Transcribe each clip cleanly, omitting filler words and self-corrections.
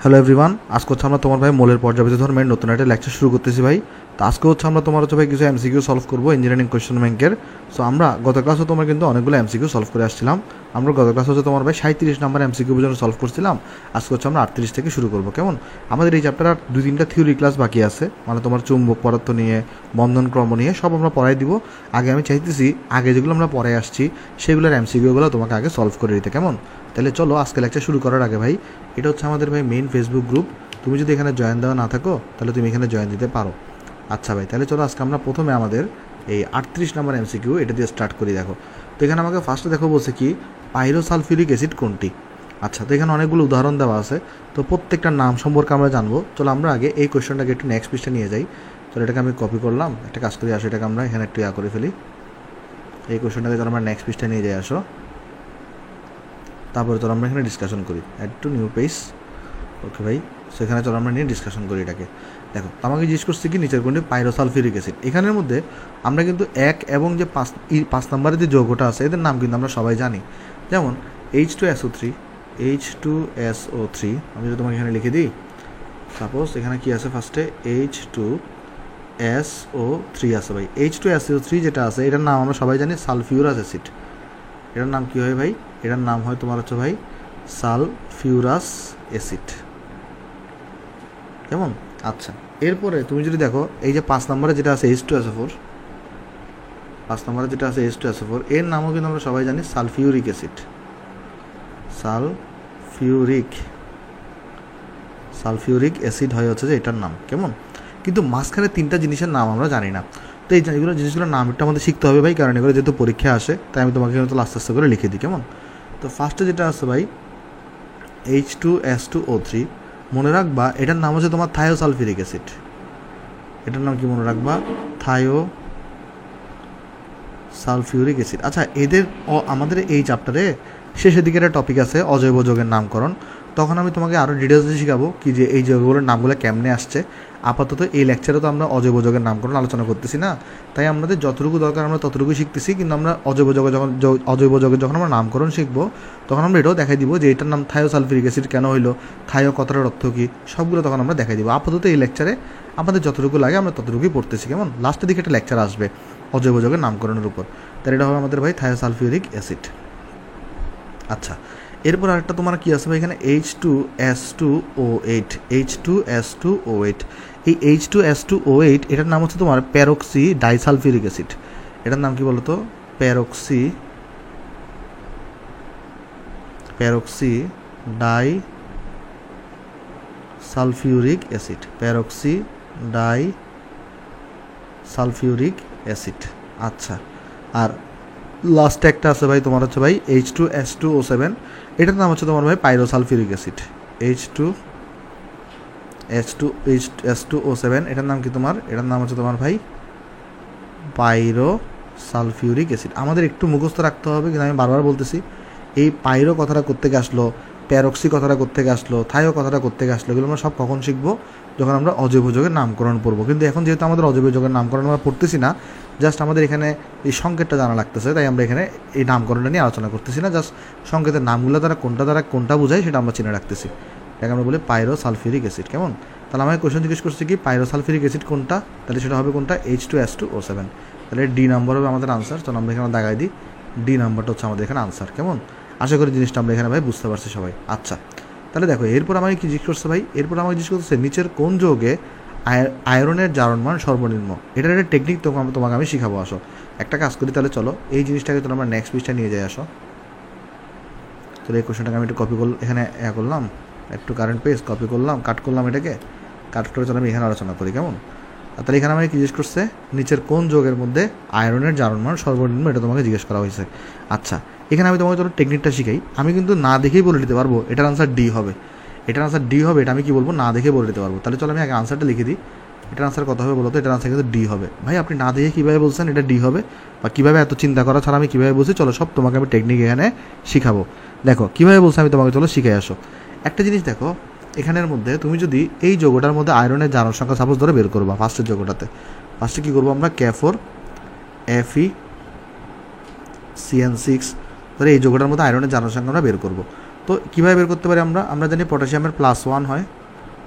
Hello everyone, আজকে হচ্ছে আমরা তোমার ভাই মোলের পর্যাবৃত্ত ধর্মের নতুন একটা লেকচার শুরু করতেছি ভাই। তো আজকে হচ্ছে আমরা তোমার হচ্ছে ভাই কিছু এমসিকিউ সলভ করবো ইঞ্জিনিয়ারিং কোয়েশ্চেন ব্যাংকের। সো আমরা গত ক্লাসে তোমার কিন্তু অনেকগুলো এমসিকিউ সলভ করে আসছিলাম। আমরা গত ক্লাস হচ্ছে তোমার ভাই 37 নাম্বার এমসিকিউ পর্যন্ত সলভ করছিলাম। আজকে হচ্ছে আমরা 38 থেকে শুরু করবো। কেমন? আমাদের এই চ্যাপ্টার আর 2-3টা থিওরি ক্লাস বাকি আছে, মানে তোমার চুম্বক পদার্থ নিয়ে, বন্ধন ক্রম নিয়ে সব আমরা পড়াই দিব। আগে আমি চাইতেছি আগে যেগুলো আমরা পড়ে আসছি সেগুলোর এমসিকিউগুলো তোমাকে আগে সলভ করে দিতে। কেমন? তাহলে চলো আজকে লেকচার শুরু করার আগে ভাই, এটা হচ্ছে আমাদের ভাই মেইন ফেসবুক গ্রুপ। তুমি যদি এখানে জয়েন দেওয়া না থাকো তাহলে তুমি এখানে জয়েন দিতে পারো। আচ্ছা ভাই, তাহলে চলো আজকে আমরা প্রথমে আমাদের এই 38 নাম্বার এমসিকিউ এটা দিয়ে স্টার্ট করি। দেখো তো এখানে আমাকে ফার্স্টে দেখো বলছে কি পাইরোসালফিউরিক অ্যাসিড কোনটি। আচ্ছা, তো এখানে অনেকগুলো উদাহরণ দেওয়া আছে, তো প্রত্যেকটার নাম সম্পর্কে আমরা জানবো। চলো আমরা আগে এই কোয়েশ্চনটাকে একটু নেক্সট পৃষ্ঠা নিয়ে যাই। চলো এটাকে আমি কপি করলাম, একটা কাজ করি আসো, এটাকে আমরা এখানে একটু করে ফেলি। এই কোয়েশ্চনটাকে চলো আমরা নেক্সট পৃষ্ঠা নিয়ে যাই আসো। তারপরে চলো আমরা এখানে ডিসকাশন করি, অ্যাড টু নিউ পেজ। ওকে ভাই, সেখানে চলো আমরা নিয়ে ডিসকাশন করি এটাকে। দেখো আমাকে জিজ্ঞেস করছি কি নিচের কোনটি পাইরোসালফিউরিক অ্যাসিড। এখানের মধ্যে আমরা কিন্তু 1 এবং যে 5 নম্বরের যে যৌগটা আছে এদের নাম কিন্তু আমরা সবাই জানি। যেমন H2SO3, আমি যদি তোমাকে এখানে লিখে দিই, সাপোজ এখানে কি আছে ফার্স্টে H2SO3 আছে ভাই। H2SO3 যেটা আছে এটার নাম আমরা সবাই জানি সালফিউরাস অ্যাসিড। এটার নাম কী হয় ভাই? এটার নাম হয় তোমার হচ্ছে ভাই সালফিউরাস অ্যাসিড। কেমন? আচ্ছা, এরপরে তুমি যদি দেখো এই যে 5 নম্বরে যেটা আছে H2SO4, 5 নম্বরে যেটা আছে H2SO4 এর নামও কিন্তু আমরা সবাই জানি সালফিউরিক অ্যাসিড। সালফিউরিক অ্যাসিড হয় হচ্ছে যে এটার নাম। কেমন? কিন্তু মাঝখানে 3টা জিনিসের নাম আমরা জানি না। তো এই জিনিসগুলোর নাম একটু আমাদের শিখতে হবে ভাই, কারণ এগুলো যেহেতু পরীক্ষা আসে তাই আমি তোমাকে কিন্তু আস্তে আস্তে করে লিখে দিই। কেমন? তো ফার্স্টে যেটা আছে ভাই H2S2O3, মনে রাখবা এটার নাম হচ্ছে তোমার থায়োসালফিউরিক অ্যাসিড। এটার নাম কি মনে রাখবা? Thiosulphuric acid. আচ্ছা, এদের আমাদের এই চ্যাপ্টারে শেষের দিকে একটা টপিক আছে অজৈব যৌগের নামকরণ, তখন আমি তোমাকে আরও ডিটেলসে শেখাবো কি যে এই যৌগগুলোর নামগুলো কেমনে আসছে। আপাতত এই লেকচারে তো আমরা অজৈব যৌগের নামকরণ আলোচনা করতেছি না, তাই আমাদের যতটুকু দরকার আমরা ততটুকুই শিখতেছি। কিন্তু আমরা অজৈব যৌগের যখন আমরা নামকরণ শিখবো তখন আমরা এটাও দেখাই দিব যে এটার নাম থায়োসালফিউরিক অ্যাসিড কেন হইলো, থায়ো কথাটার অর্থ কী, সবগুলো তখন আমরা দেখাই দিব। আপাতত এই লেকচারে আমাদের যতটুকু লাগে আমরা ততটুকুই পড়তেছি। কেমন? লাস্টের দিকে একটা লেকচার আসবে অজৈব যৌগের নামকরণের উপর, তাহলে এটা হবে আমাদের ভাই থায়োসালফিউরিক অ্যাসিড। আচ্ছা, এরপর আরেকটা তোমার কি আছে ভাই এখানে H2S2O8। এই H2S2O8 এটার নাম হচ্ছে তোমার প্যারক্সি ডাইসালফিউরিক অ্যাসিড। এটার নাম কি বলতো? প্যারক্সি ডাইসালফিউরিক অ্যাসিড। প্যারক্সি ডাইসালফিউরিক অ্যাসিড। আচ্ছা, আর লাস্টে একটা আছে ভাই তোমার হচ্ছে ভাই H2S2O7, এটার নাম হচ্ছে তোমার ভাই পাইরোসালফিউরিক অ্যাসিড। H2S2O7 এটার নাম কি তোমার? এটার নাম হচ্ছে তোমার ভাই পাইরোসালফিউরিক অ্যাসিড। আমাদের একটু মুখস্থ রাখতে হবে, কিন্তু আমি বারবার বলতেছি এই পাইরো কথাটা কোত্থেকে আসলো, প্যারক্সি কথাটা কোত্থেকে আসলো, থায়ো কথাটা কোত্থেকে আসলো, এগুলো আমরা সব কখন শিখবো? যখন আমরা অজৈব যৌগের নামকরণ পড়বো। কিন্তু এখন যেহেতু আমাদের অজৈব যৌগের নামকরণ আমরা পড়তেছি না, জাস্ট আমাদের এখানে এই সংকেতটা জানা লাগতেছে, তাই আমরা এখানে এই নামকরণটা নিয়ে আলোচনা করতেছি না, জাস্ট সংকেতের নামগুলো দ্বারা কোনটা বোঝায় সেটা আমরা চিনে রাখতেছি। এটাকে আমরা বলি পাইরোসালফিউরিক অ্যাসিড। কেমন? তাহলে আমাকে কোয়েশ্চন জিজ্ঞেস করছি কি পাইরোসালফিউরিক অ্যাসিড কোনটা, তাহলে সেটা হবে কোনটা? H2S2O7। তাহলে ডি নাম্বার হবে আমাদের আনসার। চলো আমরা এখানে দাগাই দিই, ডি নাম্বারটা হচ্ছে আমাদের এখানে আনসার। কেমন? আশা করি জিনিসটা আমরা এখানে ভাই বুঝতে পারছি সবাই। আচ্ছা, তাহলে দেখো এরপর আমাকে কি জিজ্ঞেস করছে ভাই? এরপর আমাকে জিজ্ঞেস করছে নিচের কোন যৌগে আয়রনের জারণ মান সর্বনিম্ন। এটার একটা টেকনিক তোমাকে আমি শিখাবো। আসো একটা কাজ করি, তাহলে চলো এই জিনিসটাকে তো আমরা নেক্সট পৃষ্ঠায় নিয়ে যাই। আসো, তাহলে এই কোয়েশ্চনটাকে আমি একটু কপি করলাম, এখানে করলাম একটু কারেন্ট পেজ কপি করলাম, কাট করলাম, এটাকে কাট করে চলো আমি এখানে আলোচনা করি। কেমন? তাহলে এখানে আমাকে জিজ্ঞেস করছে নিচের কোন যৌগের মধ্যে আয়রনের জারণ মান সর্বনিম্ন, এটা তোমাকে জিজ্ঞেস করা হয়েছে। আচ্ছা, এখানে আমি তোমাকে চলো টেকনিকটা শিখাই। আমি কিন্তু না দেখেই বলে দিতে পারবো এটার আনসার ডি হবে। এটা আমি কি বলবো? না দেখে বলে দিতে পারবো। তাহলে চলো আমি আগে আনসারটা লিখে দিই। এটার আনসার কত হবে বলো তো? এটার আনসার কিন্তু ডি হবে। ভাই আপনি না দেখে কীভাবে বলছেন এটা ডি হবে, বা কীভাবে এত চিন্তা করা ছাড়া আমি কীভাবে বলছি, চলো সব তোমাকে আমি টেকনিক এখানে শিখাবো। দেখো কীভাবে বলছি আমি তোমাকে, চলো শিখে আসো। একটা জিনিস দেখো, এখানের মধ্যে তুমি যদি এই যৌগটার মধ্যে আয়রনের জারণ সংখ্যা সাপোজ ধরে বের করবা, ফার্স্টের যৌগটাতে ফার্স্টে কী করবো আমরা? K4FeCN6 ধরে এই যৌগটার মধ্যে আয়রনের জারণ সংখ্যা আমরা বের করবো। তো কীভাবে বের করতে পারি আমরা জানি পটাশিয়ামের +1 হয়,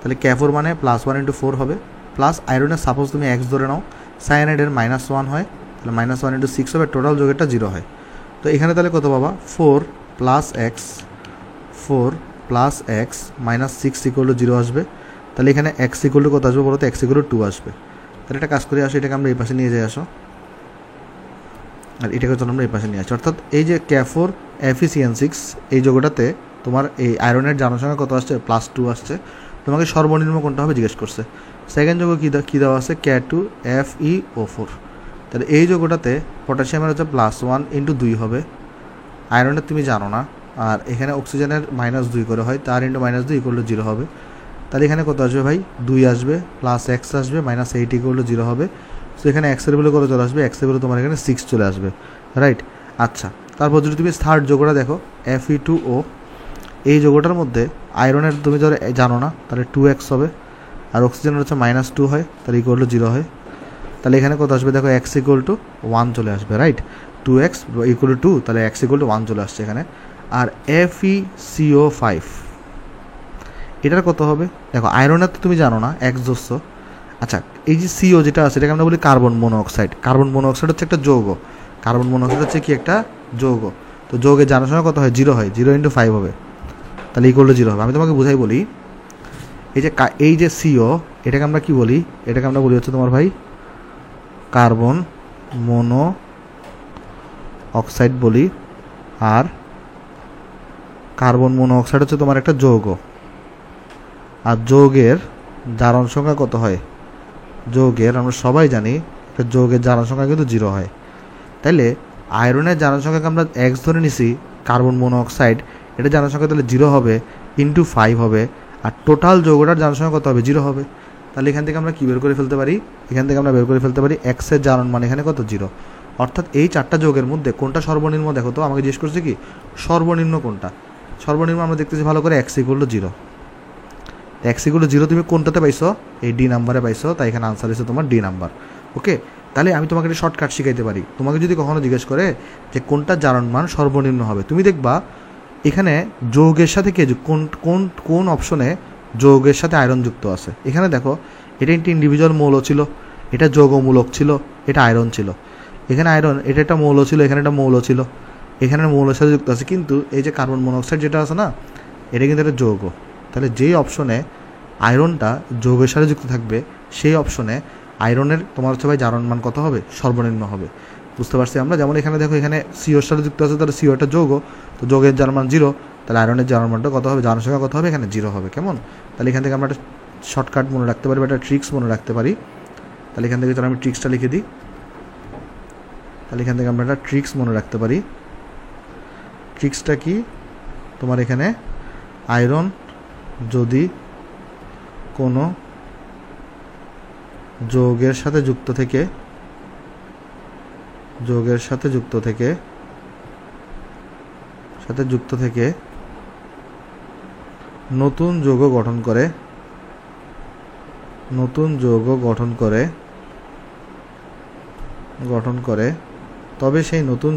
তাহলে K4 মানে +1 × 4 হবে, প্লাস আয়রনের সাপোজ তুমি X ধরে নাও, সায়ানাইডের -1 হয়, তাহলে -1 × 6 হবে, টোটাল যোগেরটা 0 হয়। তো এখানে তাহলে কত পাবা 4 + x -6 = 0 আসবে। তাহলে এখানে x = কত আসবে বলো তো, x = 2 আসবে। তাহলে এটা কাজ করে আসো, এটাকে আমরা এই পাশে নিয়ে যাই আসো, আর এটাকে চলো আমরা এই পাশে নিয়ে আসি। অর্থাৎ এই যে K4 FeCN6 এই যোগটাতে তোমার এই আয়রনের জারণ সংখ্যা কত আসছে, +2 আসছে। তোমাকে সর্বনিম্ন কোনটা হবে জিজ্ঞেস করছে। সেকেন্ড যোগ কী দেওয়া আছে, K2 FeO4। তাহলে এই যোগটাতে পটাশিয়ামের হচ্ছে +1 × 2 হবে, আয়রনের তুমি জানো না, আর এখানে অক্সিজেনের -2 করে হয়, তার × -2 = 0 হবে। তাহলে এখানে কত আসবে ভাই, 2 আসবে, +x আসবে, -8 = 0 হবে। সো এখানে x এর ভ্যালু কত চলে আসবে, x এর ভ্যালু তোমার এখানে 6 চলে আসবে, রাইট। আচ্ছা, তারপর যদি তুমি থার্ড যোগটা দেখো Fe2O, এই যোগটার মধ্যে আয়রনের তুমি ধরো জানো না, তাহলে 2x হবে, আর অক্সিজেনের হচ্ছে -2 হয়, তাহলে = 0 হয়। তাহলে এখানে কত আসবে দেখো, x = 1 চলে আসবে, রাইট। 2x = 2, তাহলে x = 1 চলে আসছে এখানে। আর FeCO5 এটার কত হবে দেখো, আয়রনের তো তুমি জানো না, x ধরছ। আচ্ছা, এই যে CO যেটা আছে এটাকে আমরা বলি কার্বন মনোঅক্সাইড। কার্বন মনোঅক্সাইড হচ্ছে একটা যৌগ, কার্বন মনোঅক্সাইড হচ্ছে কি একটা যৌগ। তো যৌগের জানার সময় কত হয়, 0 হয়, 0 × 5 হবে, তাহলে = 0 হবে। আমি তোমাকে বুঝাই বলি, এই যে CO এটাকে আমরা কি বলি, এটাকে আমরা বলি হচ্ছে তোমার ভাই কার্বন মনো অক্সাইড বলি। আর কার্বন মনো অক্সাইড হচ্ছে তোমার একটা যৌগ, আর যৌগের জারণ সংখ্যা কত হয়, যৌগের আমরা সবাই জানি একটা যৌগের জারণ সংখ্যা কিন্তু 0 হয়। তাইলে আয়রনের জারণ সংখ্যাকে আমরা x ধরে নিছি, কার্বন মনো অক্সাইড এটা জারণ সংখ্যা তাহলে 0 হবে × 5 হবে, আর টোটাল যৌগটার জারণ সংখ্যা কত হবে, 0 হবে। তাহলে এখান থেকে আমরা কী বের করে ফেলতে পারি, এখান থেকে আমরা বের করে ফেলতে পারি x এর জারণ মান এখানে কত, 0। অর্থাৎ এই 4টা যৌগের মধ্যে কোনটা সর্বনিম্ন দেখো তো, আমাকে জিজ্ঞেস করছে কি সর্বনিম্ন কোনটা। সর্বনিম্ন আমরা দেখতেছি ভালো করে, x = 0। x = 0 তুমি কোনটাতে পাইছো, এই ডি নাম্বারে পাইছো, তাই এখানে আনসার হচ্ছে তোমার ডি নাম্বার। ওকে, তাহলে আমি তোমাকে একটা শর্টকাট শিখাইতে পারি। তোমাকে যদি কখনো জিজ্ঞেস করে যে কোনটা জারণ মান সর্বনিম্ন হবে, তুমি দেখবা এখানে যৌগের সাথে কোন অপশনে যৌগের সাথে আয়রন যুক্ত আছে। এখানে দেখো, এটা একটি ইন্ডিভিজুয়াল মৌল ছিল, এটা যৌগমূলক ছিল, এটা আয়রন ছিল। এখানে আয়রন, এটা একটা মৌল ছিল, এখানে একটা মৌল ছিল, এখানে মৌলের সাথে যুক্ত আছে। কিন্তু এই যে কার্বন মনোক্সাইড যেটা আছে না, এটা কিন্তু একটা যৌগ। তাহলে যেই অপশনে আয়রনটা যৌগের সাথে যুক্ত থাকবে, সেই অপশনে আয়রনের তোমার হচ্ছে ভাই জারণ মান কত হবে, সর্বনিম্ন হবে। বুঝতে পারছি আমরা। যেমন এখানে দেখো, এখানে সিওর সাথে যুক্ত আছে, তাহলে সিও একটা যৌগ, তো যৌগের জারণ মান 0, তাহলে আয়রনের জারণ মানটা কত হবে, জারণ সংখ্যা কত হবে, এখানে 0 হবে। কেমন? তাহলে এখান থেকে আমরা একটা শর্টকাট মনে রাখতে পারি বা একটা ট্রিক্স মনে রাখতে পারি। তাহলে এখান থেকে আমি ট্রিক্সটা লিখে দিই। তাহলে এখান থেকে আমরা একটা ট্রিক্স মনে রাখতে পারি। ট্রিক্সটা কি, তোমার এখানে আয়রন যদি কোনো যৌগের সাথে যুক্ত থেকে নতুন যৌগ গঠন করে তবে সে নতুন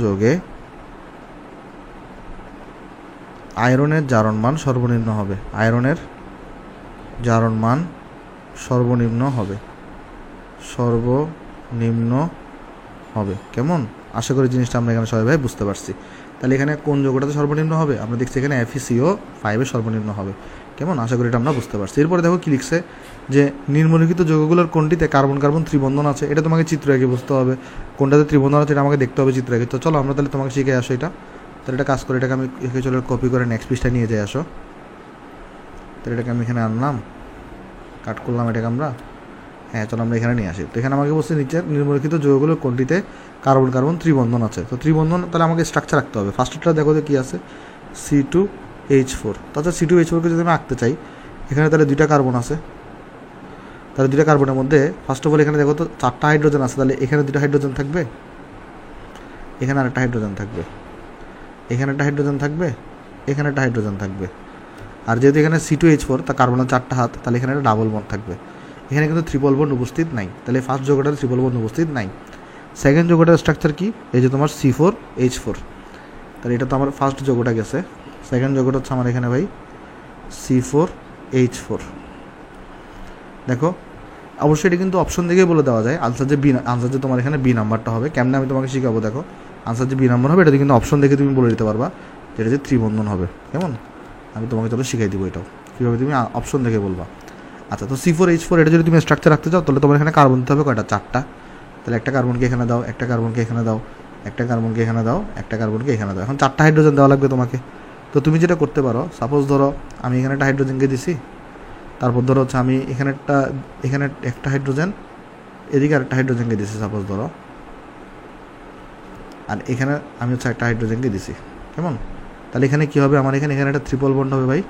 যৌগে আয়রনের জারণ মান সর্বনিম্ন হবে। কেমন? আশা করি জিনিসটা আমরা এখানে সবাই বুঝতে পারছি। তাহলে এখানে কোন যৌগটাতে সর্বনিম্ন হবে, আমরা দেখছি এখানে FeCO5 এর সর্বনিম্ন হবে। কেমন? আশা করি এটা আমরা বুঝতে পারছি। এরপরে দেখো কি লিখছে, যে নিম্নলিখিত যৌগগুলোর কোনটিতে কার্বন কার্বন ত্রিবন্ধন আছে। এটা তোমাকে চিত্র এঁকে বুঝতে হবে, কোনটাতে ত্রিবন্ধন আছে এটা আমাকে দেখতে হবে চিত্র এঁকে। তো চলো আমরা তাহলে তোমাকে শিখে আসো এটা। তাহলে এটা কাজ করে, এটাকে আমি এখানে চলে কপি করে নেক্সট পৃষ্ঠায় নিয়ে যাই আসো। তাহলে এটাকে আমি এখানে আনলাম, কাট করলাম, এটাকে আমরা চলো আমরা এখানে নিয়ে আসি। তো এখানে আমাকে বলছে নিচের নিম্নলিখিত যৌগগুলোর কোনটিতে কার্বন কার্বন ত্রিবন্ধন আছে। তো ত্রিবন্ধন তাহলে আমাকে স্ট্রাকচার রাখতে হবে। ফার্স্টটা দেখো যে কী আছে, C2H4। তাছাড়া C2H4কে যদি আমি আঁকতে চাই, এখানে তাহলে 2টা কার্বন আছে। তাহলে 2টা কার্বনের মধ্যে ফার্স্ট অফ অল এখানে দেখো তো 4টা হাইড্রোজেন আছে। তাহলে এখানে 2টা হাইড্রোজেন থাকবে, এখানে আরেকটা হাইড্রোজেন থাকবে, এখানে একটা হাইড্রোজেন থাকবে, এখানে একটা হাইড্রোজেন থাকবে। আর যেহেতু এখানে C2H4 তা কার্বনের 4টা হাত, তাহলে এখানে একটা ডাবল বন্ড থাকবে। এখানে কিন্তু ট্রিপল বন্ড উপস্থিত নাই। তাহলে ফার্স্ট যৌগটাতে ট্রিপল বন্ড উপস্থিত নাই। সেকেন্ড যৌগটার স্ট্রাকচার কি? এই যে তোমার C4H4, তাহলে এটা তো আমার ফার্স্ট যৌগটা গেছে। সেকেন্ড যৌগটা হচ্ছে আমার এখানে ভাই C4H4। দেখো অবশ্যই এটা কিন্তু অপশন দিকেই বলে দেওয়া যায় আনসার যে তোমার এখানে বি নাম্বারটা হবে। কেমনে আমি তোমাকে শিখাবো, দেখো আনসার যে বি নাম্বার হবে এটা কিন্তু অপশন দেখে তুমি বলে দিতে পারবা যেটা যে ত্রিবন্ধন হবে। কেমন, আমি তোমাকে চলো শিখাই দিব এটাও কীভাবে তুমি অপশন দেখে বলবা। আচ্ছা, তো C4H4 এটা যদি তুমি স্ট্রাকচার রাখতে চাও তাহলে তোমার এখানে কার্বন দিতে হবে কয়টা? 4টা। তাহলে একটা কার্বনকে এখানে দাও, একটা কার্বনকে এখানে দাও, একটা কার্বনকে এখানে দাও, একটা কার্বনকে এখানে দাও। এখন 4টা হাইড্রোজেন দেওয়া লাগবে তোমাকে। তো তুমি যেটা করতে পারো, সাপোজ ধরো আমি এখানে একটা হাইড্রোজেনকে দিছি, তারপর ধরো হচ্ছে আমি এখানে একটা হাইড্রোজেন, এদিকে আরেকটা হাইড্রোজেনকে দিছি সাপোজ ধরো, আর এখানে আমি হচ্ছে একটা হাইড্রোজেনকে দিছি। কেমন, তাহলে এখানে কী হবে আমার? এখানে একটা ট্রিপল বন্ড হবে ভাই,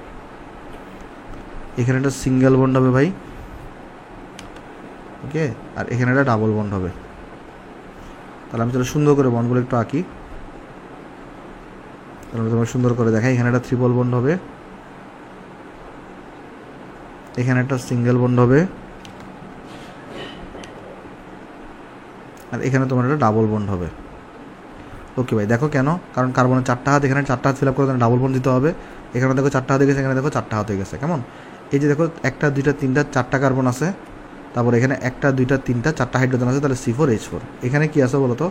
এখানে একটা সিঙ্গেল বন্ড হবে ভাই, ওকে, আর এখানে একটা ডাবল বন্ড হবে। তাহলে আমি চলো সুন্দর করে বন্ডগুলো একটু আঁকি, তাহলে আমি তোমাকে সুন্দর করে দেখাই। এখানে একটা ট্রিপল বন্ড হবে, এখানে একটা সিঙ্গেল বন্ড হবে, আর এখানে তোমার একটা ডাবল বন্ড হবে। ওকে ভাই, দেখো কেন? কারণ কার্বনের 4টা হাত, এখানে 4টা হাত ফিল আপ করে ডাবল বন্ড দিতে হবে। এখানে দেখো 4টা হাত হয়ে গেছে, এখানে দেখো 4টা হাত হয়ে গেছে। কেমন, এই যে দেখো 1টা 2টা 3টা 4টা কার্বন আছে, তারপর এখানে 1টা 2টা 3টা 4টা হাইড্রোজেন আছে, তাহলে C4H4। এখানে কি আছে বলো তো?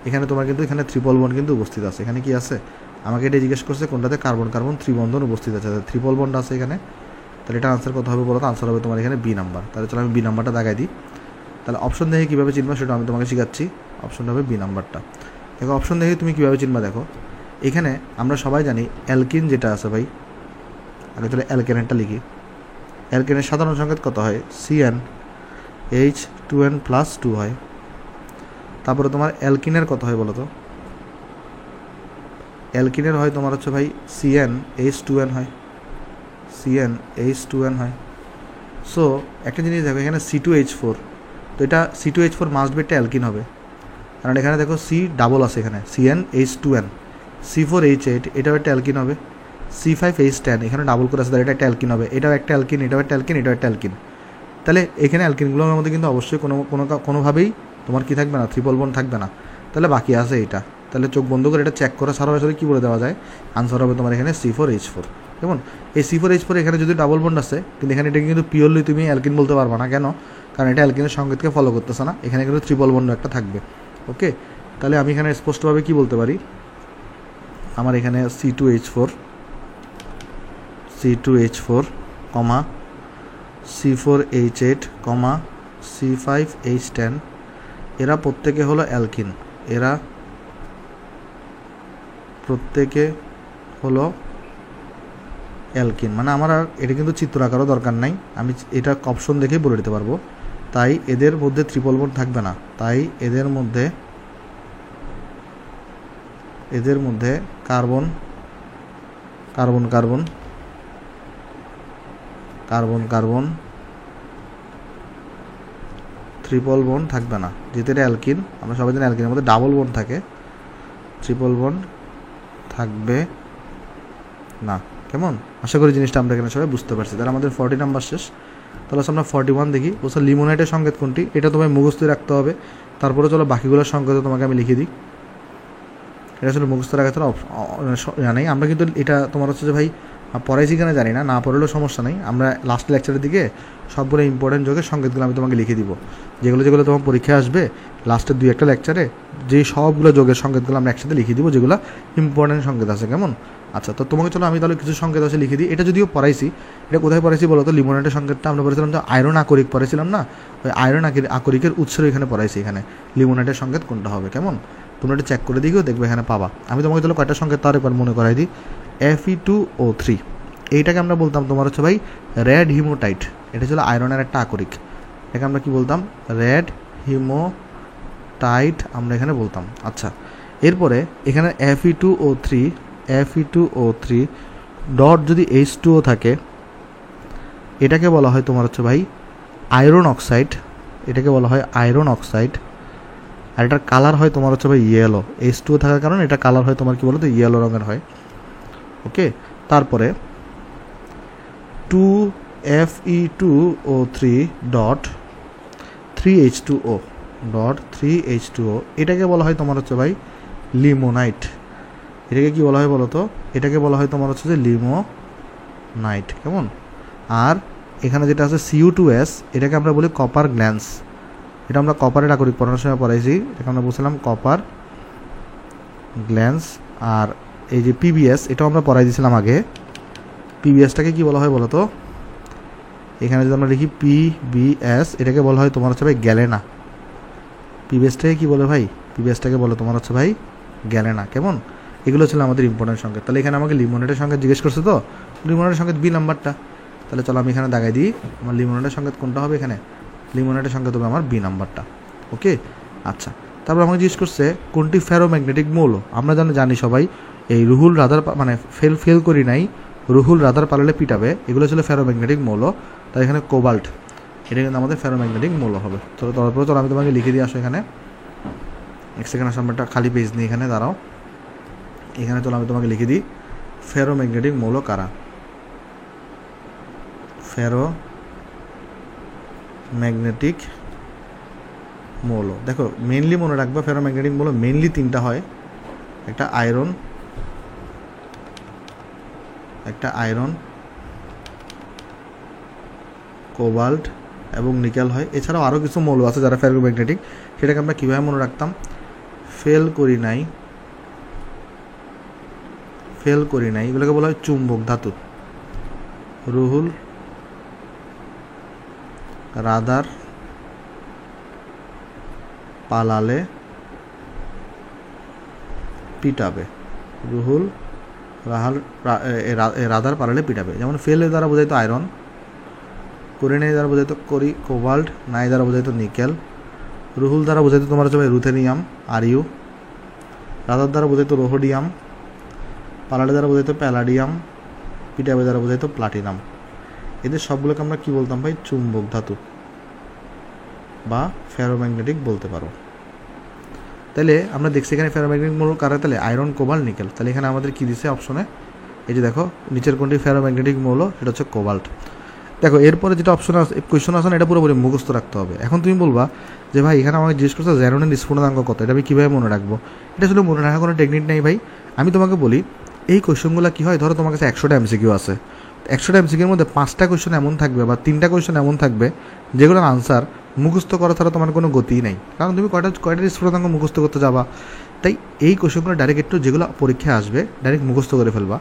এখানে তোমার কিন্তু এখানে ট্রিপল বন্ড কিন্তু উপস্থিত আছে। এখানে কি আছে? আমাকে এটা জিজ্ঞেস করছে কোনটাতে কার্বন কার্বন ত্রিবন্ধন উপস্থিত আছে, ট্রিপল বন্ড আছে এখানে। তাহলে এটা আনসার কত হবে বলো তো? আনসার হবে তোমার এখানে বি নাম্বার। তাহলে চলো আমি বি নাম্বারটা দাগাই দিই। তাহলে অপশন দেখে কীভাবে চিনবা সেটা আমি তোমাকে শিখাচ্ছি। অপশনটা হবে বি নাম্বারটা। দেখো অপশন দেখে তুমি কীভাবে চিনবা, দেখো এখানে আমরা সবাই জানি অ্যালকিন যেটা আছে ভাই, আগে চলে অ্যালকেনেরটা লিখি। অ্যালকেনের সাধারণ সংকেত কত হয়? CnH2n+2 হয়। তারপরে তোমার অ্যালকিনের কত হয় বলো তো? অ্যালকিনের হয় তোমার হচ্ছে ভাই CnH2n হয়, CnH2n হয়। সো একটা জিনিস দেখো, এখানে C2H4, তো এটা C2H4 মাস্ট বি একটা অ্যালকিন হবে, কারণ এখানে দেখো C ডাবল আছে, এখানে CnH2n। C4H8 এটাও একটা অ্যালকিন হবে, C5H10 এখানে ডাবল করে আছে, তাহলে এটা একটা অ্যালকিন হবে, এটাও একটা অ্যালকিন, এটাও একটা অ্যালকিন, এটাও একটা অ্যালকিন। তাহলে এখানে অ্যালকিনগুলোর মধ্যে কিন্তু অবশ্যই কোনোভাবেই তোমার কি থাকবে না? ট্রিপল বন্ড থাকবে না। তাহলে বাকি আছে এইটা। তাহলে চোখ বন্ধ করে এটা চেক করে সারা আসলে কী বলে দেওয়া যায়? আনসার হবে তোমার এখানে C4H4। যেমন এই C4H4 এখানে যদি ডাবল বন্ড আছে, কিন্তু এখানে এটাকে কিন্তু পিওরলি তুমি অ্যালকিন বলতে পারবা না। কেন? কারণ এটা অ্যালকিনের সংকেতকে ফলো করতেছে না, এখানে কিন্তু ট্রিপল বন্ড একটা থাকবে। ওকে, তাহলে আমি এখানে স্পষ্টভাবে কি বলতে পারি? আমার এখানে C2H4, C4H8, C5H10 এরা প্রত্যেকে হলো অ্যালকিন, এরা প্রত্যেকে হলো অ্যালকিন। মানে আমার আর এটা কিন্তু চিত্র আঁকারও দরকার নাই, আমি এটা অপশন দেখেই বলে দিতে পারবো। তাই এদের মধ্যে ট্রিপল বন্ড থাকবে না, তাই এদের মধ্যে carbon carbon carbon carbon carbon triple bond থাকবে না। যেহেতু এটা অ্যালকিন, আমরা সবাই জানি অ্যালকিনের মধ্যে ডাবল বন্ড থাকে, ট্রিপল বন্ড থাকবে না। কেমন, আশা করি জিনিসটা আমরা এখানে সবাই বুঝতে পারছি। তাহলে আমাদের 40 নাম্বার শেষ। তাহলে আমরা 41 দেখি। বলছে লিমোনেটের সংকেত কোনটি? এটা তোমায় মুখস্থ রাখতে হবে। তারপরে চলো বাকিগুলোর সংকেত তোমাকে আমি লিখে দিই। এটা আসলে মুখস্থ রাখা ছাড়া জানাই আমরা, কিন্তু এটা তোমার হচ্ছে যে ভাই পড়াইছি কিনা জানি না, না পড়লেও সমস্যা নেই। আমরা লাস্ট লেকচারের দিকে সবগুলো ইম্পর্টেন্ট যোগের সংকেতগুলো আমি তোমাকে লিখে দিব, যেগুলো তোমার পরীক্ষায় আসবে লাস্টের 2-1টা লেকচারে, যে সবগুলো যোগের সংকেতগুলো আমরা একসাথে লিখে দিব, যেগুলো ইম্পর্টেন্ট সংকেত আছে। কেমন, আচ্ছা, তো তোমাকে চলো আমি তাহলে কিছু সংকেত আছে লিখে দিই। এটা যদিও পড়াইছি, এটা কোথায় পড়াইছি বলো তো? লিমোনেটের সংকেতটা আমরা পড়েছিলাম যে আয়রন আকরিক পড়েছিলাম না, ওই আয়রন আকরিকের উৎসের এখানে পড়াইছি। এখানে লিমোনেটের সংকেত কোনটা হবে? কেমন, তোমরা এটা চেক করে দিকেও দেখবে এখানে পাবা। আমি তোমাকে চলো কয়টা সংকেত তার একবার মনে করাই দিই। Fe2O3 এইটাকে আমরা বলতাম তোমার হচ্ছে ভাই রেড হিমোটাইট, এটা ছিল আয়রনের একটা আকরিক, এটাকে আমরা কি বলতাম? রেড হিমোটাইট আমরা এখানে বলতাম। আচ্ছা, এরপরে এখানে Fe2O3 ডট যদি H2O থাকে, এটাকে বলা হয় তোমার হচ্ছে ভাই আয়রন অক্সাইড, এটাকে বলা হয় আয়রন অক্সাইড। আর এটার কালার হয় তোমার হচ্ছে ভাই ইয়েলো, H2O থাকার কারণে এটা কালার হয় তোমার কি বলো তো? ইয়েলো রঙের হয়। ওকে, তারপরে 2Fe2O3 ডট 3H2O, 3H2O, এটাকে বলা হয় তোমার হচ্ছে ভাই লিমোনাইট। এটাকে কি বলা হয় বলো তো? এটাকে বলা হয় তোমার হচ্ছে যে লিমোনাইট, কেমন? আর এখানে যেটা আছে Cu2S, এটাকে আমরা বলি কপার গ্ল্যান্স। এটা আমরা কপারের আকরিক পড়ানোর সময় পড়াইছি, এটা আমরা বলছিলাম কপার গ্ল্যান্স। আর এই যে PbS, এটাও আমরা পড়াই দিয়েছিলাম আগে। PbSটাকে কি বলা হয় বলো তো? এখানে যদি আমরা লিখি PbS, এটাকে বলা হয় তোমার হচ্ছে ভাই গ্যালেনা। PbSটাকে কি বলে ভাই? PbSটাকে বলে তোমার হচ্ছে ভাই গ্যালেনা, কেমন? এগুলো ছিল আমাদের ইম্পর্টেন্ট সংকেত। তাহলে এখানে আমাকে লিমোনেটের সংকেত জিজ্ঞেস করছে, তো লিমোনেটের সংকেত বি নাম্বারটা। তাহলে চলো আমি এখানে দাগাই দিই, আমার লিমোনেটের সংকেত কোনটা হবে এখানে? লিমোনেটের সংকেত হবে আমার বি নাম্বারটা। ওকে, আচ্ছা। তারপর আমাকে জিজ্ঞেস করছে কোনটি ফেরোম্যাগনেটিক মৌল। আমরা জানি সবাই এই রুহুল রাদার, মানে ফেল করি নাই, রুহুল রাদার পালালে পিটাবে, এগুলো ছিল ফেরোম্যাগনেটিক মৌল। তাই এখানে কোবাল্ট, এটা কিন্তু আমাদের ফেরোম্যাগনেটিক মৌল হবে। তো তারপরে চলো আমি তোমাকে লিখে দিয়ে আসো এখানে। এক সেকেন্ড আসো, আমরা একটা খালি পেজ নিই, এখানে দাঁড়াও। এখানে চলো আমি তোমাকে লিখে দিই ফেরোম্যাগনেটিক মৌল কারা। ফেরোম্যাগনেটিক মৌল, দেখো মেইনলি মনে রাখবা ফেরোম্যাগনেটিক মৌল মেইনলি তিনটা হয়। একটা আয়রন, কোবাল্ট এবং নিকেল হয়। এছাড়াও আরও কিছু মৌল আছে যারা ফেরোম্যাগনেটিক, সেটাকে আমরা কীভাবে মনে রাখতাম? ফেল করি নাই, এগুলোকে বলা হয় চুম্বক ধাতু। রুহুল রাদার পালালে পিটাবে, রুহুল রাদার পালালে পিটাবে। যেমন ফেলের দ্বারা বোঝাইতো আয়রন, কোরিনের দ্বারা বোঝাইতো কোবাল্ট, নাই দ্বারা বোঝাইতো নিকেল, রুহুল দ্বারা বোঝাইতো তোমার হচ্ছে রুথেনিয়াম Ru, রাদার দ্বারা বোঝাইতো রোহোডিয়াম, পালালে দ্বারা বোঝাইতো প্যালাডিয়াম, পিটাবে দ্বারা বোঝাইতো প্লাটিনাম। এদের সবগুলোকে আমরা কি বলতাম ভাই? চুম্বক ধাতু বা ফেরোম্যাগনেটিক বলতে পারো। তাহলে আমরা দেখছি এখানে ফেরোম্যাগনেটিক মৌল কারা? তাহলে আয়রন, কোবাল্ট, নিকেল। তাহলে এখানে আমাদের কি দিছে অপশনে? এই যে দেখো নিচের কোনটি ফেরোম্যাগনেটিক মৌল, সেটা হচ্ছে কোবাল্ট। দেখো এরপরে যেটা অপশন আছে, কোয়েশ্চন আছে না, এটা পুরোপুরি মুখস্থ রাখতে হবে। এখন তুমি বলবা যে ভাই এখানে আমাকে জিজ্ঞেস করছে জ্যারনের স্ফুটনাঙ্ক কত, এটা আমি কীভাবে মনে রাখবো? এটা আসলে মনে রাখার কোনো টেকনিক নেই ভাই। আমি তোমাকে বলি এই কোয়েশ্চনগুলো কী হয়, ধরো তোমার কাছে 100টা MCQ আছে, 100টা MCQর মধ্যে 5টা কোয়েশ্চন এমন থাকবে বা 3টা কোয়েশ্চন এমন থাকবে যেগুলোর আনসার মুখস্থ করা ছাড়া তোমার কোনো গতিই নেই, কারণ তুমি কয়টা স্ফুটনাঙ্ক মুখস্থ করতে যাবা। তাই এই কোয়েশ্চনগুলো ডাইরেক্ট একটু যেগুলো পরীক্ষায় আসবে ডাইরেক্ট মুখস্থ করে ফেলবা।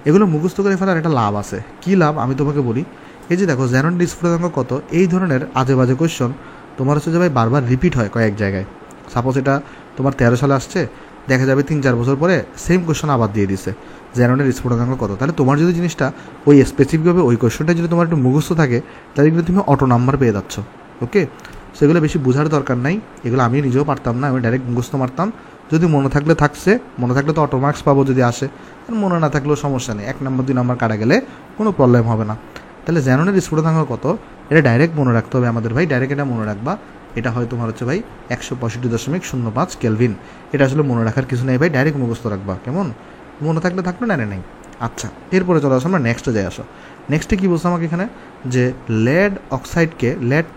এগুলো মুখস্থ করে ফেলার একটা লাভ আছে। কী লাভ আমি তোমাকে বলি, এই যে দেখো জ্যারনের স্ফুটনাঙ্ক কত, এই ধরনের আজে বাজে কোয়েশ্চন তোমার হচ্ছে যে ভাই বারবার রিপিট হয় কয়েক জায়গায়। সাপোজ এটা তোমার 13 সালে আসছে, দেখা যাবে 3-4 বছর পরে সেম কোয়েশ্চন আবার দিয়ে দিছে জ্যারনের স্ফুটনাঙ্ক কত। তাহলে তোমার যদি জিনিসটা ওই স্পেসিফিকভাবে ওই কোয়েশ্চনটা যদি তোমার একটু মুখস্থ থাকে, তাহলে কিন্তু তুমি অটো নাম্বার পেয়ে যাচ্ছ। ওকে, সেগুলো বেশি বোঝার দরকার নাই, এগুলো আমি নিজেও পারতাম না, আমি ডাইরেক্ট মুখস্থ মারতাম। যদি মনে থাকলে থাকছে, মনে থাকলে তো অটো মার্কস পাবো যদি আসে, আর মনে না থাকলেও সমস্যা নেই, 1 নাম্বার 2 নাম্বার কাটা গেলে কোনো প্রবলেম হবে না। তাহলে জ্যারনের স্ফুটনাঙ্ক কত, এটা ডাইরেক্ট মনে রাখতে হবে আমাদের ভাই। ডাইরেক্ট এটা মনে রাখবা, এটা হয় তোমার হচ্ছে ভাই 165.05 কেলভিন। এটা আসলে মনে রাখার কিছু নেই ভাই, ডাইরেক্ট মুখস্থ রাখবা, কেমন? মনে থাকলে থাকলো, না নেই। আচ্ছা, এরপরে চলে আসো আমরা নেক্সটে যাই। আসো নেক্সটে কী বলছো আমাকে এখানে, যে লেড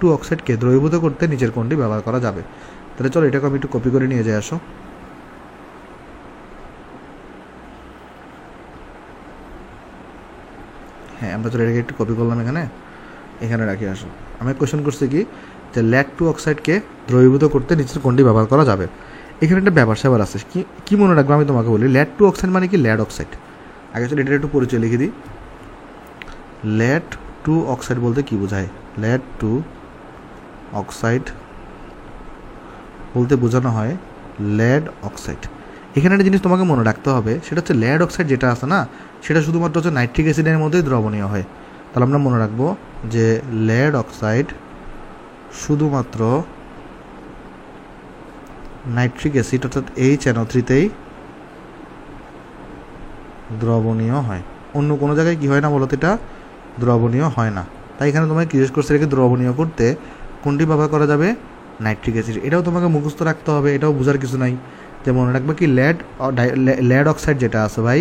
টু অক্সাইডকে দ্রবীভূত করতে নিচের কোনটি ব্যবহার করা যাবে। তাহলে চলো এটাকে আমি একটু কপি করে নিয়ে যাই। আসো হ্যাঁ, আমরা চলো এটাকে একটু কপি করলাম, এখানে রাখি। আসো আমি কোয়েশ্চেন করছি কি, যে লেড টু অক্সাইডকে দ্রবীভূত করতে নিচের কোনটি ব্যবহার করা যাবে। এখানে একটা ব্যাপার স্যাপার আছে, কি মনে রাখবো আমি তোমাকে বলি। লেড টু অক্সাইড মানে কি? Lead oxide. আগে চলো এটার একটু পরিচয় লিখে দিই। লেড টু অক্সাইড বলতে কি বোঝায়? লেড টু অক্সাইড বলতে বোঝানো হয় লেড অক্সাইড। এখানে একটা জিনিস তোমাকে মনে রাখতে হবে, সেটা হচ্ছে লেড অক্সাইড যেটা আছে না, সেটা শুধুমাত্র হচ্ছে নাইট্রিক অ্যাসিডের মধ্যেই দ্রবণীয় হয়। তাহলে আমরা মনে রাখবো যে লেড অক্সাইড শুধুমাত্র নাইট্রিক অ্যাসিড অর্থাৎ HNO3তেই দ্রবণীয় হয়, অন্য কোনো জায়গায় কি হয় না বলতো, এটা দ্রবণীয় হয় না। তাই এখানে তোমাকে জিজ্ঞেস করছে এটাকে দ্রবণীয় করতে কোনটি ব্যবহার করা যাবে? Nitric acid. এটাও তোমাকে মুখস্থ রাখতে হবে, এটাও বোঝার কিছু নাই। যে মনে রাখবে কি, লেড অক্সাইড যেটা আছে ভাই,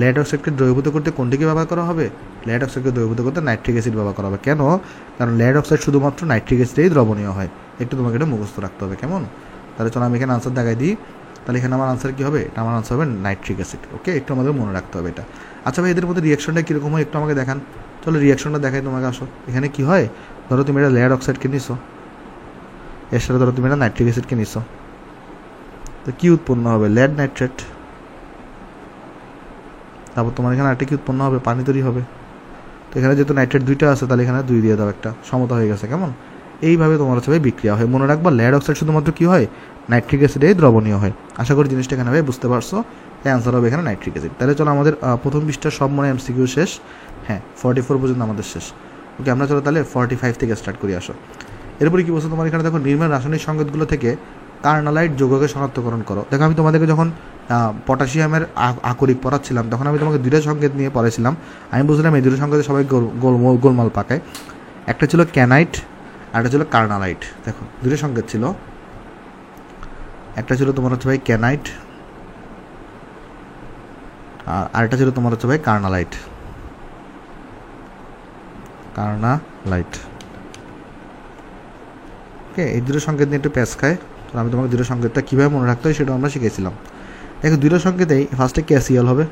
লেড অক্সাইডকে দ্রবীভূত করতে কোনটিকে ব্যবহার করা হবে? লেড অক্সাইডকে দ্রবীভূত করতে নাইট্রিক অ্যাসিড ব্যবহার করা হবে। কেন? কারণ লেড অক্সাইড শুধুমাত্র নাইট্রিক অ্যাসিডেই দ্রবণীয় হয়। একটু তোমাকে এটা মুখস্থ রাখতে হবে, কেমন? তাহলে চলো আমি এখানে আনসার দেখাই দিই। তাহলে এখানে আমার আনসার কী হবে? এটা আমার আনসার হবে নাইট্রিক অ্যাসিড। ওকে, একটু আমাদের মনে রাখতে হবে এটা। আচ্ছা ভাই, এদের মধ্যে রিয়াকশনটা কীরকম হয় একটু আমাকে দেখান। চলো রিয়াকশনটা দেখাই তোমাকে, আসো। এখানে কী হয়, ধরো তুমি এটা লেয়ার অক্সাইডকে নিছো, এর সাথে ধরো তুমি এটা নাইট্রিক অ্যাসিডকে নিছো, তো কী উৎপন্ন হবে? Lead nitrate. তারপর তোমার এখানে আরেকটা কী উৎপন্ন হবে? পানি তৈরি হবে। তো এখানে যেহেতু নাইট্রেট 2টা আছে, তাহলে এখানে 2 দিয়ে দাও, একটা সমতা হয়ে গেছে, কেমন? এইভাবে তোমার হচ্ছে ভাই বিক্রিয়া হয়। মনে রাখবা লেড অক্সাইড শুধুমাত্র কী হয়? নাইট্রিক অ্যাসিডেই দ্রবণীয় হয়। আশা করি জিনিসটা এখানে ভাই বুঝতে পারছো। এই অ্যান্সার হবে এখানে নাইট্রিক অ্যাসিড। তাহলে চলো আমাদের প্রথম পৃষ্ঠার সব মনে এমসিকিউ শেষ। হ্যাঁ, 44 পর্যন্ত আমাদের শেষ। ওকে, আমরা চলো তাহলে 45 থেকে স্টার্ট করি, আসো। এরপরে কী বলছো তোমার এখানে দেখো, নির্মাণ রাসায়নিক সংকেতগুলো থেকে কার্নালাইট যৌগকে শনাক্তকরণ করো। দেখো আমি তোমাদেরকে যখন পটাশিয়ামের আকরিক পড়াচ্ছিলাম তখন আমি তোমাকে 2টা সংকেত নিয়ে পড়াইছিলাম। আমি বুঝলাম এই 2টা সংকেতে সবাই গোলমাল পাকায়। একটা ছিল ক্যানাইট আর একটা ছিল কার্নালাইট। দেখো 2টা সংকেত ছিল, একটা ছিল তোমার হচ্ছে ভাই ক্যানাইট আর আরেকটা ছিল তোমার হচ্ছে ভাই কার্নালাইট। ওকে, এই 2টা সংকেত নিয়ে একটু প্যাচ খায়। তো আমি তোমাকে 2টা সংকেতটা কীভাবে মনে রাখতে হয় সেটা আমরা শিখেছিলাম। দেখো 2টা সংকেতেই ফার্স্টে ক্যাসিয়াল হবে,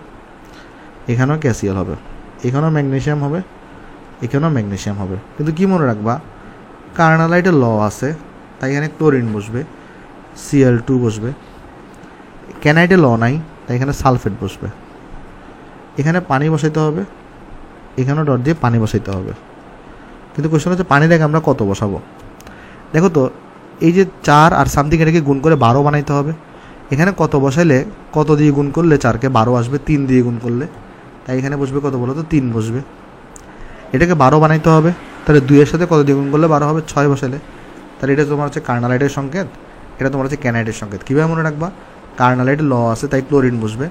এখানেও ক্যাসিয়াল হবে, এখানেও ম্যাগনেশিয়াম হবে, এখানেও ম্যাগনেশিয়াম হবে। কিন্তু কী মনে রাখবা, কার্নালাইটের ল আছে, তাই এখানে ক্লোরিন বসবে, Cl2 বসবে। ক্যানাইটের ল নাই, তাই এখানে সালফেট বসবে। এখানে পানি বসাইতে হবে, এখানেও ডট দিয়ে পানি বসাইতে হবে। কিন্তু কোশ্চেন হচ্ছে পানি দেখে আমরা কত বসাবো। দেখো তো, এই যে 4 আর সামথিং এটাকে গুণ করে 12 বানাইতে হবে। এখানে কত বসাইলে, কত দিয়ে গুণ করলে 4কে 12 আসবে, 3 দিয়ে গুণ করলে, তাই এখানে বসবে কত বলো তো? 3 বসবে। এটাকে 12 বানাইতে হবে, তাহলে 2-এর সাথে কত দিয়ে গুণ করলে 12 হবে? 6 বসালে। তাহলে এটা তোমার হচ্ছে কার্নালাইটের সংকেত, এটা তোমার হচ্ছে ক্যানাইটের সংকেত। কীভাবে মনে রাখবা? কার্নালাইটের ল আছে, তাই ক্লোরিন বসবে।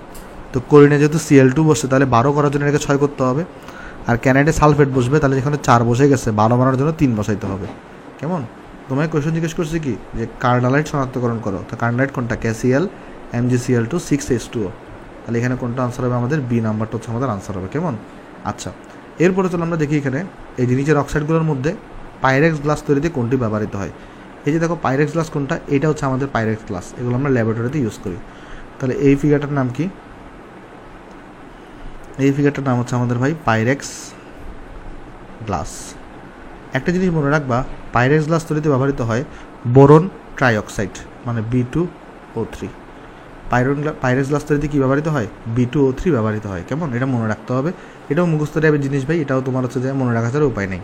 তো ক্লোরিনে যেহেতু Cl2 বসছে, তাহলে 12 করার জন্য এটাকে 6 করতে হবে। আর ক্যানাইটে সালফেট বসবে, তাহলে যেখানে 4 বসে গেছে, 12 বানানোর জন্য 3 বসাইতে হবে, কেমন? তোমায় কোয়েশ্চেন জিজ্ঞেস করছি কি যে কার্নালাইট শনাক্তকরণ করো, তো কার্নালাইট কোনটা? ক্যাসিয়াল MgCl2 6H2O। তাহলে এখানে কোনটা আনসার হবে? আমাদের বি নাম্বারটা হচ্ছে আমাদের আনসার হবে, কেমন? আচ্ছা, এরপরে চলো আমরা দেখি এখানে এই যে নিচের অক্সাইডগুলোর মধ্যে পাইরেক্স গ্লাস তৈরিতে কোনটি ব্যবহৃত হয়। এই যে দেখো পাইরেক্স গ্লাস কোনটা, এটা হচ্ছে আমাদের পাইরেক্স গ্লাস, এগুলো আমরা ল্যাবরেটরিতে ইউজ করি। তাহলে এই ফিগারটার নাম কি? এই ফিগারটার নাম হচ্ছে আমাদের ভাই পাইরেক্স গ্লাস। একটা জিনিস মনে রাখবা, পাইরেক্স গ্লাস তৈরিতে ব্যবহৃত হয় বোরন ট্রাইঅক্সাইড, মানে B2O3। পাইরেক্স গ্লাস তৈরিতে কী ব্যবহৃত হয়? B2O3 ব্যবহৃত হয়, কেমন? এটা মনে রাখতে হবে। এটাও মুখস্থ টাইপের জিনিস ভাই, এটাও তোমার হচ্ছে যে মনে রাখা ছাড়া উপায় নেই।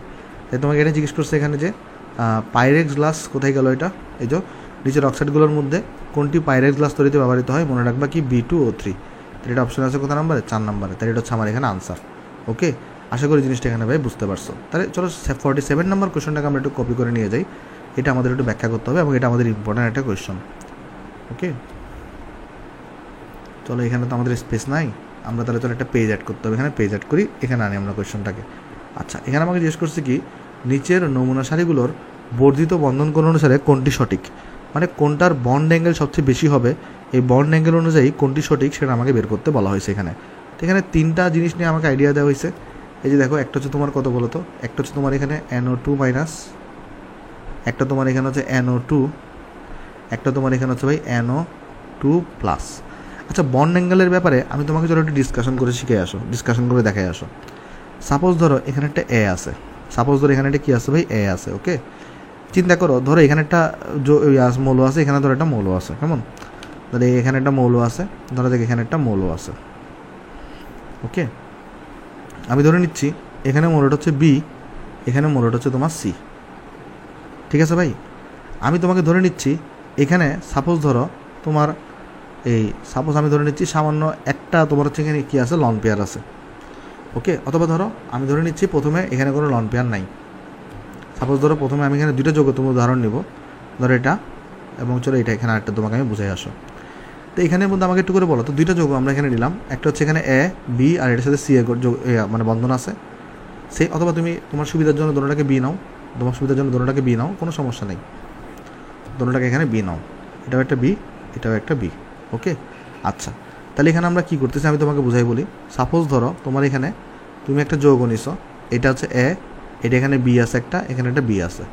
তাই তোমাকে এটা জিজ্ঞেস করছে এখানে যে পাইরেক্স গ্লাস কোথায় গেল, এটা এই যে নিচের অক্সাইডগুলোর মধ্যে কোনটি পাইরেক্স গ্লাস তৈরিতে ব্যবহৃত হয়? মনে রাখবা কি? B2O3। তাহলে এটা অপশন আছে কোথা নাম্বারে? 4 নাম্বারে। তাহলে এটা হচ্ছে আমার এখানে আনসার। ওকে, আশা করি জিনিসটা এখানে ভাই বুঝতে পারছো। তাহলে চলো 47 নাম্বার কোয়েশনটাকে আমরা একটু কপি করে নিয়ে যাই। এটা আমাদের একটু ব্যাখ্যা করতে হবে এবং এটা আমাদের ইম্পর্ট্যান্ট একটা কোয়েশন। ওকে, চলো এখানে তো আমাদের স্পেস নাই, আমরা তাহলে চলো একটা পেজ অ্যাড করতে হবে। এখানে পেজ অ্যাড করি, এখানে আনি আমরা কোয়েশনটাকে। আচ্ছা, এখানে আমাকে জিজ্ঞেস করছে কি, নিচের নমুনা সারিগুলোর বর্ধিত বন্ধন কোণ অনুসারে কোনটি সঠিক, মানে কোনটার বন্ড অ্যাঙ্গেল সবচেয়ে বেশি হবে, এই বন্ড অ্যাঙ্গেল অনুযায়ী কোনটি সঠিক সেটা আমাকে বের করতে বলা হয়েছে এখানে। তো এখানে 3টা জিনিস নিয়ে আমাকে আইডিয়া দেওয়া হয়েছে। এই যে দেখো, একটা হচ্ছে তোমার কত বলো তো, একটা হচ্ছে তোমার এখানে NO2-, একটা তোমার এখানে হচ্ছে NO2, একটা তোমার এখানে হচ্ছে ভাই NO2+। আচ্ছা, বন্ড অ্যাঙ্গেলের ব্যাপারে আমি তোমাকে চলো একটু ডিসকাশন করে ডিসকাশন করে দেখাই আসো। সাপোজ ধরো এখানে একটা এ আছে, সাপোজ ধরো এখানে একটা কী আছে ভাই? এ আছে। ওকে, চিন্তা করো, ধরো এখানে একটা মৌল আছে, এখানে ধরো একটা মৌল আছে, কেমন? তাহলে এখানে একটা মৌল আছে, ধরো দেখ এখানে একটা মৌল আছে। ওকে, আমি ধরে নিচ্ছি এখানে মৌলটা হচ্ছে বি, এখানে মৌলটা হচ্ছে তোমার সি। ঠিক আছে ভাই, আমি তোমাকে ধরে নিচ্ছি এখানে সাপোজ ধরো তোমার আমি ধরে নিচ্ছি সামান্য একটা তোমার হচ্ছে এখানে কী আছে? লন পেয়ার আছে। ওকে, অথবা ধরো আমি ধরে নিচ্ছি প্রথমে এখানে কোনো লন পেয়ার নাই। সাপোজ ধরো প্রথমে আমি এখানে 2টা যৌগ তুমি উদাহরণ নিব, ধরো এটা এবং চলো এটা, এখানে আরেকটা তোমাকে আমি বুঝাই আসো। তো এখানের মধ্যে আমাকে একটু করে বলো তো, 2টা যৌগ আমরা এখানে নিলাম, একটা হচ্ছে এখানে এ বি আর এটার সাথে সি মানে বন্ধন আছে সেই, অথবা তুমি তোমার সুবিধার জন্য দোনোটাকে বি নাও, তোমার সুবিধার জন্য দোনোটাকে বি নাও, কোনো সমস্যা নেই, দোনোটাকে এখানে বি নাও, এটাও একটা বি, এটাও একটা বি। ওকে, আচ্ছা, তাহলে এখানে আমরা কী করতেছি আমি তোমাকে বুঝাই বলি। সাপোজ ধরো তোমার এখানে তুমি একটা যৌগ নিছো, এটা হচ্ছে এ, এটা এখানে বি আছে একটা, এখানে একটা বি আছে।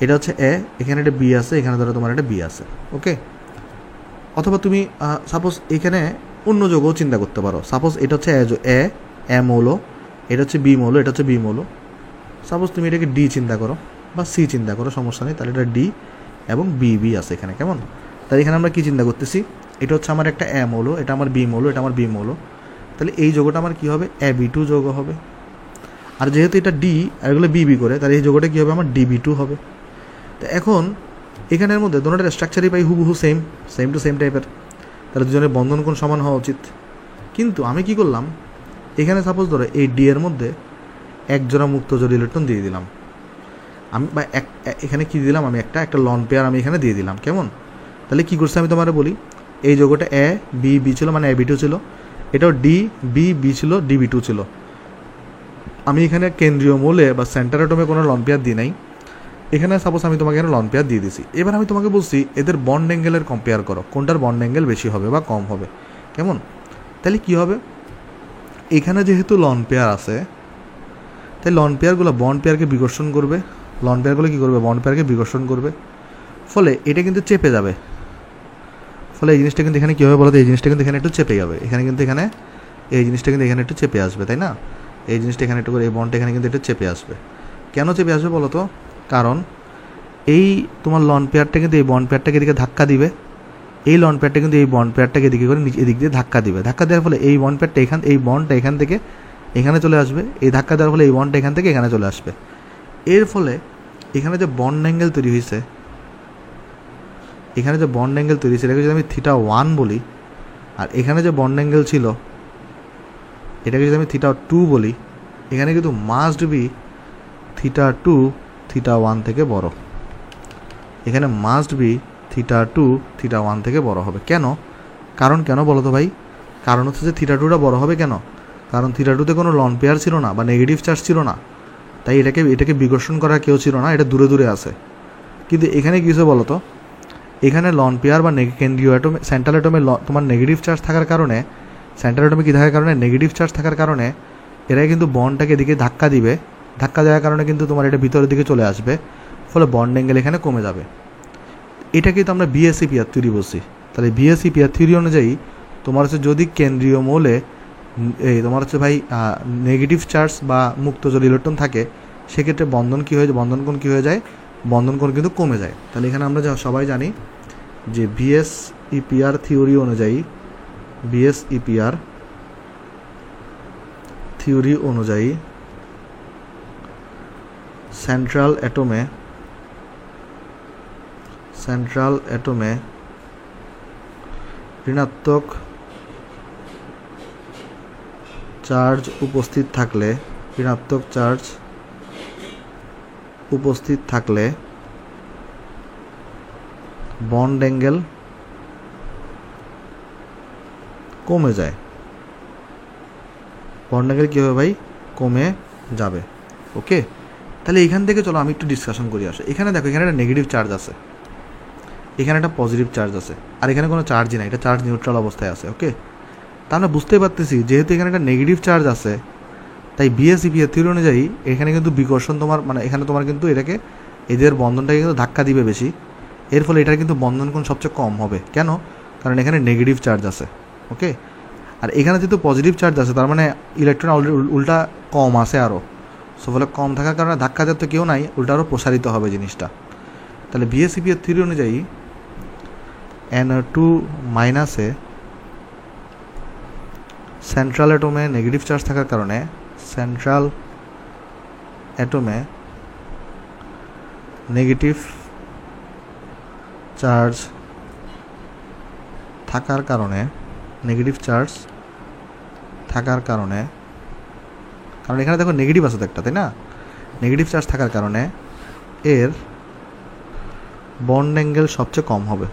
এটা হচ্ছে এ, এখানে একটা বি আছে, এখানে ধরো তোমার একটা বি আছে, ওকে। অথবা তুমি সাপোজ এখানে অন্য যৌগও চিন্তা করতে পারো। সাপোজ এটা হচ্ছে এ মৌল, এটা হচ্ছে বি মৌল, এটা হচ্ছে বি মৌল। সাপোজ তুমি এটাকে ডি চিন্তা করো বা সি চিন্তা করো, সমস্যা নেই। তাহলে এটা ডি এবং বি আছে এখানে, কেমন? তাহলে এখানে আমরা কী চিন্তা করতেছি, এটা হচ্ছে আমার একটা এ মৌল, এটা আমার বি মৌল, এটা আমার বি মৌল। তাহলে এই যৌগটা আমার কী হবে? AB2 যৌগ হবে। আর যেহেতু এটা ডি আর এগুলো বি করে, তাহলে এই যৌগটা কী হবে? আমার DB2 হবে। তো এখন এখানের মধ্যে দুটোটার স্ট্রাকচারই পাই হুবহু সেম টু সেম টাইপের, তাহলে দুজনের বন্ধন কোণ সমান হওয়া উচিত। কিন্তু আমি কি করলাম, এখানে সাপোজ ধরো এই ডি এর মধ্যে এক জোড়া মুক্ত জোড় ইলেকট্রন দিয়ে দিলাম আমি, বা এখানে কি দিলাম আমি, একটা লন পেয়ার আমি এখানে দিয়ে দিলাম, কেমন? তাহলে কী করছে আমি তোমার বলি, এই যৌগটা বি ছিল মানে AB2 ছিল, এটাও বি ছিল DB2 ছিল। আমি এখানে কেন্দ্রীয় মৌলে বা সেন্টার অ্যাটমে কোনো লন পেয়ার দিই নাই, এখানে সাপোজ আমি তোমাকে এখানে লন পেয়ার দিয়ে দিছি। এবার আমি তোমাকে বলছি এদের বন্ড অ্যাঙ্গেলের কম্পেয়ার করো, কোনটার বন্ড অ্যাঙ্গেল বেশি হবে বা কম হবে, কেমন? তাহলে কী হবে, এখানে যেহেতু লন পেয়ার আছে, তাই লন পেয়ারগুলো বন্ড পেয়ারকে বিকর্ষণ করবে, লন পেয়ারগুলো কী করবে? বন্ড পেয়ারকে বিকর্ষণ করবে, ফলে এটা কিন্তু চেপে যাবে। ফলে এই জিনিসটা কিন্তু এখানে কী হবে বলো তো, এই জিনিসটা কিন্তু এখানে একটু চেপে যাবে, এখানে এই জিনিসটা কিন্তু এখানে একটু চেপে আসবে, তাই না? এই জিনিসটা এখানে একটু করে, এই বন্ডটা এখানে কিন্তু একটু চেপে আসবে। কেন চেপে আসবে বলো তো? কারণ এই তোমার লন পেয়ারটা কিন্তু এই বন্ড পেয়ারটাকে এদিকে ধাক্কা দিবে, এই লন পেয়ারটা কিন্তু এই বন্ড পেয়ারটাকে এদিকে করে এদিক দিয়ে ধাক্কা দিবে। ধাক্কা দেওয়ার ফলে এই বন্ড পেয়ারটা এই বন্ডটা এখান থেকে এখানে চলে আসবে, এই ধাক্কা দেওয়ার ফলে এই বন্ডটা এখান থেকে এখানে চলে আসবে। এর ফলে এখানে যে বন্ড অ্যাঙ্গেল তৈরি হয়েছে, এটাকে যদি আমি θ1 বলি, আর এখানে যে বন্ড অ্যাঙ্গেল ছিল এটাকে যদি আমি θ2 বলি, এখানে কিন্তু মাস্ট বি θ2 θ1 থেকে বড়, এখানে মাস্ট বি θ2 θ1 থেকে বড় হবে। কেন বলো তো ভাই? কারণ হচ্ছে যে θ2টা বড় হবে কেন? কারণ θ2তে কোনো লন পেয়ার ছিল না বা নেগেটিভ চার্জ ছিল না, তাই এটাকে বিকর্ষণ করার কেউ ছিল না, এটা দূরে আছে। কিন্তু এখানে কী হচ্ছে বলো তো, এখানে লন পেয়ার বা কেন্দ্রীয় অ্যাটমে সেন্ট্রাল অ্যাটমে তোমার নেগেটিভ চার্জ থাকার কারণে, সেন্ট্রাল অ্যাটমে কী থাকার কারণে? নেগেটিভ চার্জ থাকার কারণে এরাই কিন্তু বন্ডটাকে এদিকে ধাক্কা দিবে, ধাক্কা দেওয়ার কারণে কিন্তু তোমার এটা ভিতরের দিকে চলে আসবে, ফলে বন্ড অ্যাঙ্গেল এখানে কমে যাবে। এটাকেই তো আমরা বিএসসি পেয়ার থিওরি বলছি। তাহলে বিএসসি পেয়ার থিওরি অনুযায়ী তোমার হচ্ছে যদি কেন্দ্রীয় মৌলে তোমার হচ্ছে ভাই নেগেটিভ চার্জ বা মুক্ত জল ইলেকট্রন থাকে, সেক্ষেত্রে বন্ধন কোণ কী হয়ে যায়? বন্ধন কোণ কিন্তু কমে যায়। তাহলে এখানে আমরা সবাই জানি যে বিএসইপিআর থিওরি অনুযায়ী সেন্ট্রাল অ্যাটমে ঋণাত্মক চার্জ উপস্থিত থাকলে বন্ড অ্যাঙ্গেল কমে যায়। বন্ড অ্যাঙ্গেল কী হবে ভাই? কমে যাবে। ওকে, তাহলে এখান থেকে চলো আমি একটু ডিসকাশন করি আসে। এখানে দেখো, এখানে একটা নেগেটিভ চার্জ আছে, এখানে একটা পজিটিভ চার্জ আছে, আর এখানে কোনো চার্জই নাই, এটা চার্জ নিউট্রাল অবস্থায় আছে। ওকে, তা আমরা বুঝতেই পারতেছি যেহেতু এখানে একটা নেগেটিভ চার্জ আছে, তাই বিএসইপিআর থিওরি অনুযায়ী এখানে কিন্তু বিকর্ষণ তোমার এখানে তোমার কিন্তু এদের বন্ধনটাকে কিন্তু ধাক্কা দিবে বেশি, এর ফলে এটার কিন্তু বন্ধন কোণ সবচেয়ে কম হবে। কেন? কারণ এখানে নেগেটিভ চার্জ আছে। ওকে, আর এখানে যেহেতু পজিটিভ চার্জ আছে, তার মানে ইলেকট্রন উল্টা কম আছে আরও, সো ফলে কম থাকার কারণে ধাক্কা দেওয়ার তো কেউ নাই, উল্টা আরও প্রসারিত হবে জিনিসটা। তাহলে বিএসইপিআর থিওরি অনুযায়ী NO2 মাইনাসে সেন্ট্রাল অ্যাটমে নেগেটিভ চার্জ থাকার কারণে নেগেটিভ চার্জ থাকার কারণে কারণ এখানে দেখো নেগেটিভ আছে তো একটা, তাই না? নেগেটিভ চার্জ থাকার কারণে এর বন্ড অ্যাঙ্গেল সবচেয়ে কম হবে,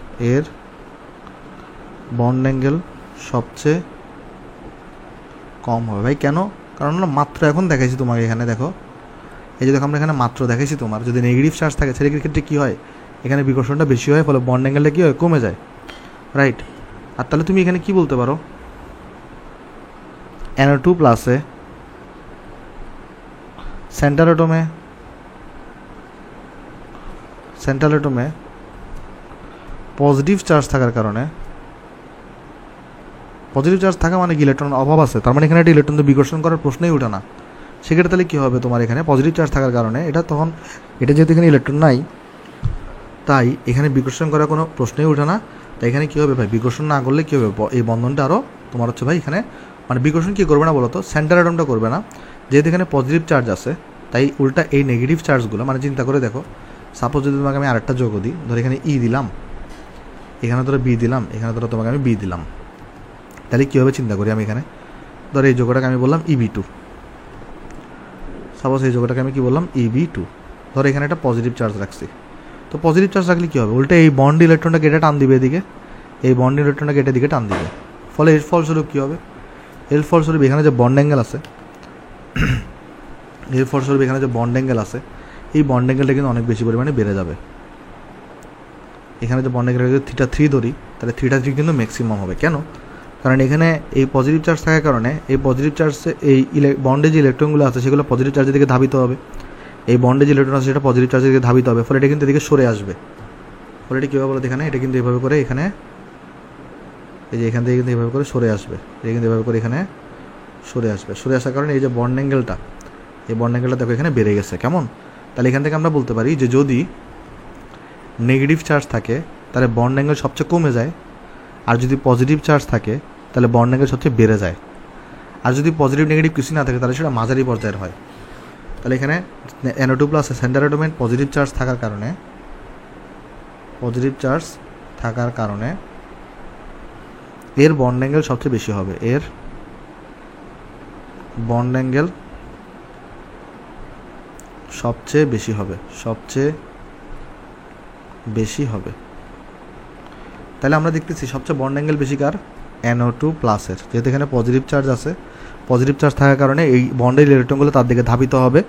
ভাই। কেন? কারণ আমরা মাত্র এখন দেখাইছি তোমাকে, এখানে দেখো, এই যে দেখো আমরা এখানে মাত্র দেখাইছি তোমার যদি নেগেটিভ চার্জ থাকে সেটার ক্ষেত্রে কী হয়? এখানে বিকর্ষণটা বেশি হয়, ফলে বন্ড অ্যাঙ্গেলটা কী হয়? কমে যায়, রাইট? আর তাহলে তুমি এখানে কি বলতে পারো? NO2 প্লাসে সেন্টার অ্যাটমে সেন্ট্রাল অ্যাটমে পজিটিভ চার্জ থাকার কারণে, পজিটিভ চার্জ থাকা মানে কি ইলেকট্রন অভাব আছে, তার মানে এখানে একটা ইলেকট্রন তো বিকর্ষণ করার প্রশ্নই ওঠে না। সেক্ষেত্রে তাহলে কী হবে, তোমার এখানে পজিটিভ চার্জ থাকার কারণে এটা তখন, এটা যেহেতু এখানে ইলেকট্রন নাই, তাই এখানে বিকর্ষণ করার কোনো প্রশ্নই ওঠে না। তাই এখানে কী হবে ভাই, বিকর্ষণ না করলে কী হবে, এই বন্ধনটা আরও তোমার হচ্ছে ভাই এখানে মানে বিকর্ষণ কী করবে না বলো তো, সেন্টার অ্যাটমটা করবে না, যেহেতু এখানে পজিটিভ চার্জ আছে। তাই উল্টা এই নেগেটিভ চার্জগুলো, মানে চিন্তা করে দেখো, সাপোজ যদি তোমাকে আমি আরেকটা যোগ দিই, ধরো এখানে ই দিলাম, এখানে ধরো বি দিলাম, এখানে ধরো তোমাকে আমি বি দিলাম, তাহলে কী হবে চিন্তা করি আমি এখানে, ধরো এই যোগটাকে আমি বললাম EB2, সাপোজ এই যোগটাকে আমি কী বললাম EB2, ধরো এখানে একটা পজিটিভ চার্জ রাখছি। তো পজিটিভ চার্জ রাখলে কী হবে, উল্টা এই বন্ড ইলেকট্রনটা কেটে টান দিবে এদিকে, এই বন্ড ইলেকট্রনটা কেটে দিকে টান দিবে, ফলে এর ফলস্বরূপ কী হবে, এর ফলস্বরূপ এখানে যে বন্ড অ্যাঙ্গেল আছে, এর ফলস্বরূপ এখানে যে বন্ড অ্যাঙ্গেল আছে, এই বন্ড অ্যাঙ্গেলটা কিন্তু অনেক বেশি পরিমাণে বেড়ে যাবে। এখানে যে বন্ড অ্যাঙ্গেল θ3 ধরি, তাহলে θ3 কিন্তু ম্যাক্সিমাম হবে। কেন, কারণ এখানে এই পজিটিভ চার্জ থাকার কারণে এই পজিটিভ চার্জে এই বন্ডে যে ইলেকট্রনগুলো আছে সেগুলো পজিটিভ চার্জের দিকে ধাবিত হবে, এই বন্ডে যে ইলেকট্রন আছে সেটা পজিটিভ চার্জের দিকে ধাবিত হবে, ফলে এটা কিন্তু এদিকে সরে আসবে। ফলে এটা কীভাবে বলতো, এখানে এটা কিন্তু এভাবে করে এখানে, এই যে এখান থেকে কিন্তু এভাবে করে সরে আসবে, এটা কিন্তু এভাবে করে এখানে সরে আসবে। সরে আসার কারণে এই যে বন্ড অ্যাঙ্গেলটা, এই বন্ড অ্যাঙ্গেলটা দেখো এখানে বেড়ে গেছে। কেমন, তাহলে এখান থেকে আমরা বলতে পারি যে যদি নেগেটিভ চার্জ থাকে তাহলে বন্ড অ্যাঙ্গেল সবচেয়ে কমে যায়, আর যদি পজিটিভ চার্জ থাকে তাহলে বন্ড অ্যাঙ্গেল সবচেয়ে বেড়ে যায়, আর যদি পজিটিভ নেগেটিভ কিছু না থাকে তাহলে সেটা মাঝারি পর্যায়ের হয়। তাহলে এখানে NO2+ সেন্টার অ্যাটমে পজিটিভ চার্জ থাকার কারণে, পজিটিভ চার্জ থাকার কারণে এর বন্ড অ্যাঙ্গেল সবচেয়ে বেশি হবে, এর বন্ড অ্যাঙ্গেল সবচেয়ে বেশি হবে, সবচেয়ে বেশি হবে। তাহলে আমরা দেখতেছি সবচেয়ে বন্ড অ্যাঙ্গেল বেশি কার, NO2+-এর, যেহেতু এখানে পজিটিভ চার্জ আছে, পজিটিভ চার্জ থাকার কারণে এই বন্ডের ইলেকট্রনগুলো তার দিকে ধাবিত হবে।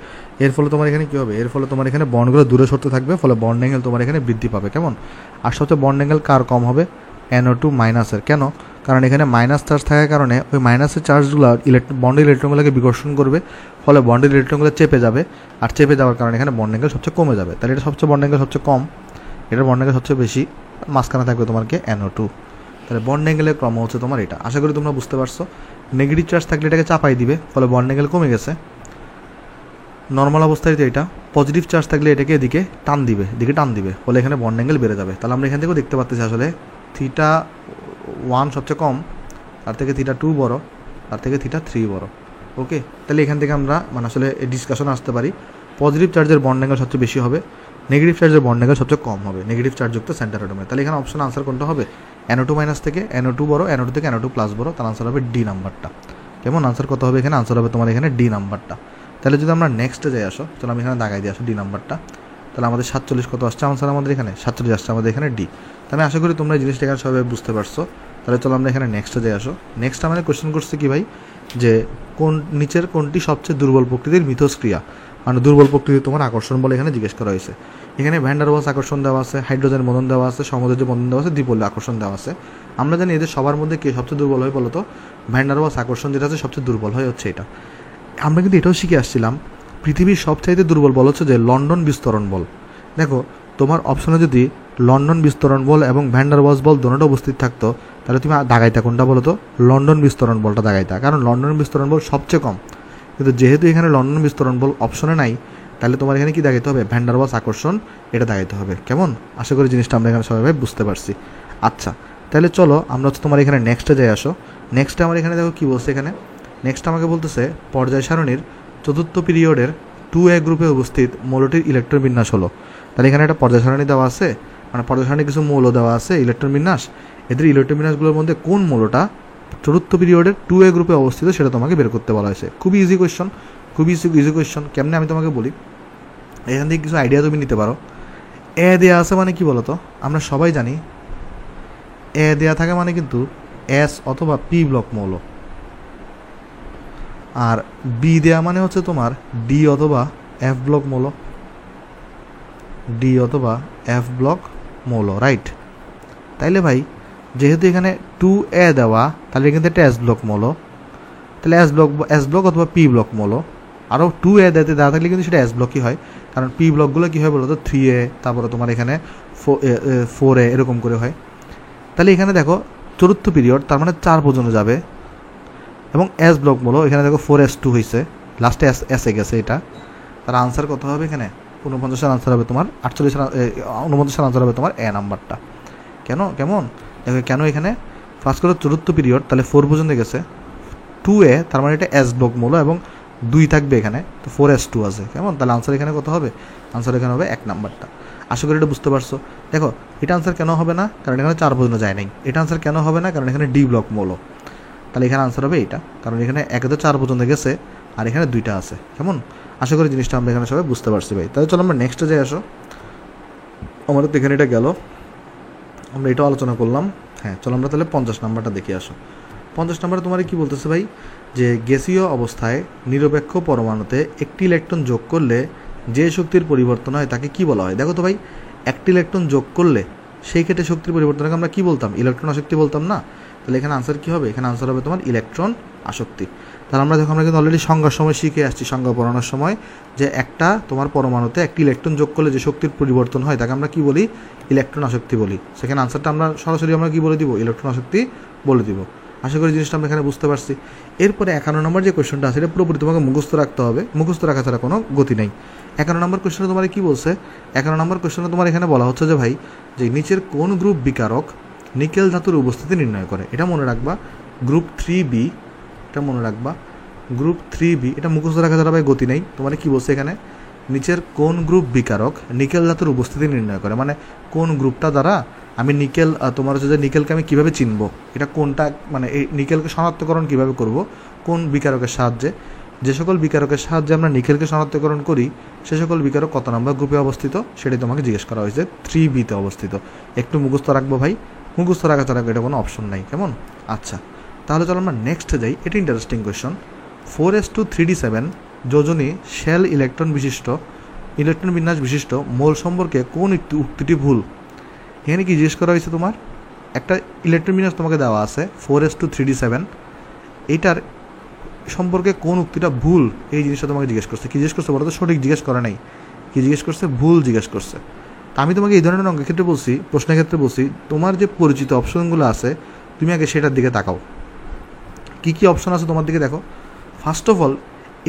এর ফলে তোমার এখানে কী হবে, এর ফলে তোমার এখানে বন্ডগুলো দূরে সরতে থাকবে, ফলে বন্ড অ্যাঙ্গেল তোমার এখানে বৃদ্ধি পাবে। কেমন, আর সবচেয়ে বন্ড অ্যাঙ্গেল কার কম হবে, NO2-এর। কেন, কারণ এখানে মাইনাস চার্জ থাকার কারণে ওই মাইনাসের চার্জগুলো বন্ডের ইলেকট্রনগুলোকে বিকর্ষণ করবে, ফলে বন্ডের ইলেকট্রনগুলো চেপে যাবে, আর চেপে যাওয়ার কারণে এখানে বন্ড অ্যাঙ্গেল সবচেয়ে কমে যাবে। তাহলে এটা সবচেয়ে বন্ড অ্যাঙ্গেল সবচেয়ে কম, এটার বন্ড অ্যাঙ্গেল সবচেয়ে বেশি, মাঝখানে থাকবে তোমাকে NO2। তাহলে বন্ড অ্যাঙ্গেলের ক্রম হচ্ছে তোমার এটা। আশা করি তোমরা বুঝতে পারছো। নেগেটিভ চার্জ থাকলে এটাকে চাপাই দিবে, ফলে বন্ড অ্যাঙ্গেল কমে গেছে নর্মাল অবস্থায়। এটা পজিটিভ চার্জ থাকলে এটাকে এদিকে টান দিবে, দিকে টান দিবে, ফলে এখানে বন্ড অ্যাঙ্গেল বেড়ে যাবে। তাহলে আমরা এখান থেকেও দেখতে পাচ্ছি আসলে θ1 সবচেয়ে কম, তার থেকে θ2 বড়, তার থেকে θ3 বড়। ওকে, তাহলে এখান থেকে আমরা মানে আসলে ডিসকাশন আসতে পারি পজিটিভ চার্জের বন্ড অ্যাঙ্গেল সবচেয়ে বেশি হবে, নেগেটিভ চার্জের বন্ড অ্যাঙ্গেল সবচেয়ে কম হবে নেগেটিভ চার্জযুক্ত সেন্টার অ্যাটমে। তাহলে এখানে অপশন আনসার কোনটা হবে, NO2- থেকে NO2 বড়, NO2 থেকে NO2+ বড়, তার আনসার হবে ডি নাম্বারটা। কেমন, আনসার কত হবে এখানে, আনসার হবে তোমার এখানে ডি নাম্বারটা। তাহলে যদি আমরা নেক্সটে যাই আসো, চলো আমি এখানে দাগাই দিয়ে আসো ডি নাম্বারটা। তাহলে আমাদের 47 কত আসছে আনসার, আমাদের এখানে 47 আসছে আমাদের এখানে ডি। তো আমি আশা করি তোমরা এই জিনিসটা এখানে সবাই বুঝতে পারছো। তাহলে চলো আমরা এখানে নেক্সটে যাই আসো। নেক্সট আমাদের কোয়েশ্চেন করছে কি ভাই, যে কোন নিচের কোনটি সবচেয়ে দুর্বল প্রকৃতির মিথস্ক্রিয়া, মানে দুর্বল প্রকৃতির তোমার আকর্ষণ বলে এখানে জিজ্ঞেস করা হয়েছে। এখানে ভ্যান ডার ওয়ালস আকর্ষণ দেওয়া আছে, হাইড্রোজেন বন্ধন দেওয়া আছে, সমুদ্রের বন্ধন দেওয়া আছে, দ্বিপোল আকর্ষণ দেওয়া আছে। আমরা জানি এদের সবার মধ্যে কে সবচেয়ে দুর্বল হয় বলো তো, ভ্যান ডার ওয়ালস আকর্ষণ যেটা আছে সবচেয়ে দুর্বল হয় হচ্ছে এটা। আমরা কিন্তু এটাও শিখে আসছিলাম পৃথিবীর সবচাইতে দুর্বল বল হচ্ছে যে লন্ডন বিস্তরণ বল। দেখো তোমার অপশনে যদি লন্ডন বিস্তরণ বল এবং ভ্যান ডার ওয়ালস বল দুটোটা উপস্থিত থাকতো, তাহলে তুমি দাগাইতা কোনটা বলো তো, লন্ডন বিস্তরণ বলটা দাগাইতা, কারণ লন্ডন বিস্তরণ বল সবচেয়ে কম। কিন্তু যেহেতু এখানে লন্ডন বিস্তরণ বল অপশনে নাই, তাহলে তোমার এখানে কি দাগাইতে হবে, ভ্যান ডার ওয়ালস আকর্ষণ এটা দাগাইতে হবে। কেমন, আশা করি জিনিসটা আমরা এখানে সবাই বুঝতে পারছি। আচ্ছা, তাহলে চলো আমরা হচ্ছে তোমার এখানে নেক্সটে যাই আসো। নেক্সটে আমার এখানে দেখো কী বলছে, এখানে নেক্সট আমাকে বলতেছে পর্যায় সারণীর চতুর্থ পিরিয়ডের 2A গ্রুপে উপস্থিত মৌলটির ইলেকট্রন বিন্যাস হলো। তাহলে এখানে একটা পর্যায় সারণী দেওয়া আছে, মানে পর্যায় সারণী কিছু মৌল দেওয়া আছে, ইলেকট্রন বিন্যাস। এদের ইলেকট্রন বিন্যাসগুলোর মধ্যে কোন মৌলটা চতুর্থ পিরিয়ডের 2A গ্রুপে অবস্থিত সেটা তোমাকে বের করতে বলা হয়েছে। খুবই ইজি কোয়েশ্চন, খুবই ইজি কোয়েশ্চন। কেমনে আমি তোমাকে বলি, এখান থেকে কিছু আইডিয়া তুমি নিতে পারো। এ দেওয়া আছে মানে কি বলতো, আমরা সবাই জানি এ দেওয়া থাকে মানে কিন্তু S অথবা P ব্লক মৌল, আর বি দেওয়া মানে হচ্ছে তোমার ডি অথবা F ব্লক মৌল, ডি অথবা F ব্লক মৌল, রাইট। তাইলে ভাই যেহেতু এখানে 2A দেওয়া, তাহলে কিন্তু একটা S ব্লক মৌল, তাহলে S ব্লক অথবা P ব্লক মৌল। আরও 2A দেওয়া থাকলে কিন্তু সেটা এস ব্লকই হয়, কারণ পি ব্লকগুলো কী হয় বলো তো 3A, তারপরে তোমার এখানে 4A এরকম করে হয়। তাহলে এখানে দেখো চতুর্থ পিরিয়ড, তার মানে 4 পর্যন্ত যাবে, এবং এস ব্লক বলো এখানে দেখো 4S2 হয়েছে, লাস্টে এসে গেছে এটা। তার আনসার কত হবে এখানে? 49-এর আনসার হবে তোমার 49-এর আনসার হবে তোমার এ নাম্বারটা। কেমন দেখো কেন এখানে ফার্স্ট করে চতুর্থ পিরিয়ড, তাহলে 4 পর্যন্ত গেছে, 2A তার মানে এটা এস ব্লক মূল এবং 2 থাকবে এখানে, তো 4S2 আছে। কেমন? তাহলে আনসার এখানে কত হবে? আনসার এখানে হবে 1 নাম্বারটা। আশা করি এটা বুঝতে পারছো। দেখো এটা আনসার কেন হবে না? কারণ এখানে 4 পর্যন্ত যায় নাই। এটা আনসার কেন হবে না? কারণ এখানে ডি ব্লক মূল। তাহলে এখানে আনসার হবে এইটা, কারণ এখানে 1 তো 4 পর্যন্ত গেছে আর এখানে 2টা আছে। কেমন? আশা করি জিনিসটা আমরা এখানে সবাই বুঝতে পারছি ভাই। তাহলে চলো আমরা নেক্সটে যাই। আসো, আমাদের তো এখানে এটা গেল, আমরা এটাও আলোচনা করলাম। হ্যাঁ, চলো আমরা তাহলে 50 নাম্বারটা দেখে আসো। 50 নাম্বারে তোমার কি বলতেছে ভাই, যে গ্যাসীয় অবস্থায় নিরপেক্ষ পরমাণুতে একটি ইলেকট্রন যোগ করলে যে শক্তির পরিবর্তন হয় তাকে কি বলা হয়? দেখো তো ভাই, একটি ইলেকট্রন যোগ করলে সেই ক্ষেত্রে শক্তির পরিবর্তনকে আমরা কি বলতাম? ইলেকট্রন আসক্তি বলতাম না? তাহলে এখানে আনসার কী হবে? এখানে আনসার হবে তোমার ইলেকট্রন আসক্তি। তাহলে আমরা কিন্তু অলরেডি সংজ্ঞার সময় শিখে আসছি, সংজ্ঞা পড়ানোর সময়, যে একটা তোমার পরমাণুতে একটি ইলেকট্রন যোগ করলে যে শক্তির পরিবর্তন হয় তাকে আমরা কি বলি? ইলেকট্রন আসক্তি বলি। সেখানে আনসারটা আমরা সরাসরি আমরা কি বলে দিব? ইলেকট্রন আসক্তি বলে দিব। আশা করি জিনিসটা আমরা এখানে বুঝতে পারছি। এরপরে 51 নম্বর যে কোয়েশ্চনটা আছে এটা পুরোপুরি তোমাকে মুখস্থ রাখতে হবে, মুখস্থ রাখা ছাড়া কোনো গতি নেই। 51 নম্বর কোয়েশ্চনে তোমার কি বলছে? 51 নম্বর কোয়েশ্চনে তোমার এখানে বলা হচ্ছে যে ভাই, যে নিচের কোন গ্রুপ বিকারক নিকেল ধাতুর উপস্থিতি নির্ণয় করে? এটা মনে রাখবা, গ্রুপ 3B, এটা মনে রাখবা, গ্রুপ 3B। এটা মুখস্থ রাখা ছাড়া ভাই গতি নেই। তোমার কি বলছে এখানে? নিচের কোন গ্রুপ বিকারক নিকেল ধাতুর উপস্থিতি নির্ণয় করে, মানে কোন গ্রুপটা দ্বারা আমি নিকেল, তোমার হচ্ছে যে নিকেলকে আমি কীভাবে চিনব, এটা কোনটা, মানে এই নিকেলকে শনাক্তকরণ কীভাবে করব, কোন বিকারকের সাহায্যে? যে সকল বিকারকের সাহায্যে আমরা নিকেলকে শনাক্তকরণ করি সে সকল বিকারক কত নম্বর গ্রুপে অবস্থিত সেটাই তোমাকে জিজ্ঞেস করা হয়েছে। 3Bতে অবস্থিত। একটু মুখস্থ রাখবো ভাই, মুখস্থ রাখা ছাড়া এটা কোনো অপশন নাই। কেমন? আচ্ছা, তাহলে চলো আমরা নেক্সটে যাই। এটা ইন্টারেস্টিং কোয়েশন। 4s2 3d7 যোজনী শেল ইলেকট্রন বিন্যাস বিশিষ্ট মোল সম্পর্কে কোন উক্তিটি ভুল? এখানে কি জিজ্ঞেস করা হয়েছে? তোমার একটা ইলেকট্রন বিন্যাস তোমাকে দেওয়া আছে 4s2 3d7, এইটার সম্পর্কে কোন উক্তিটা ভুল, এই জিনিসটা তোমাকে জিজ্ঞেস করছে। কি জিজ্ঞেস করছে বলো তো? সঠিক জিজ্ঞেস করা নাই, কি জিজ্ঞেস করছে? ভুল জিজ্ঞেস করছে। তা আমি তোমাকে এই ধরনের অঙ্কের ক্ষেত্রে বলছি, প্রশ্নের ক্ষেত্রে বলছি, তোমার যে পরিচিত অপশনগুলো আছে তুমি আগে সেটার দিকে তাকাও। কি কি অপশন আছে তোমার দিকে দেখো। ফার্স্ট অফ অল,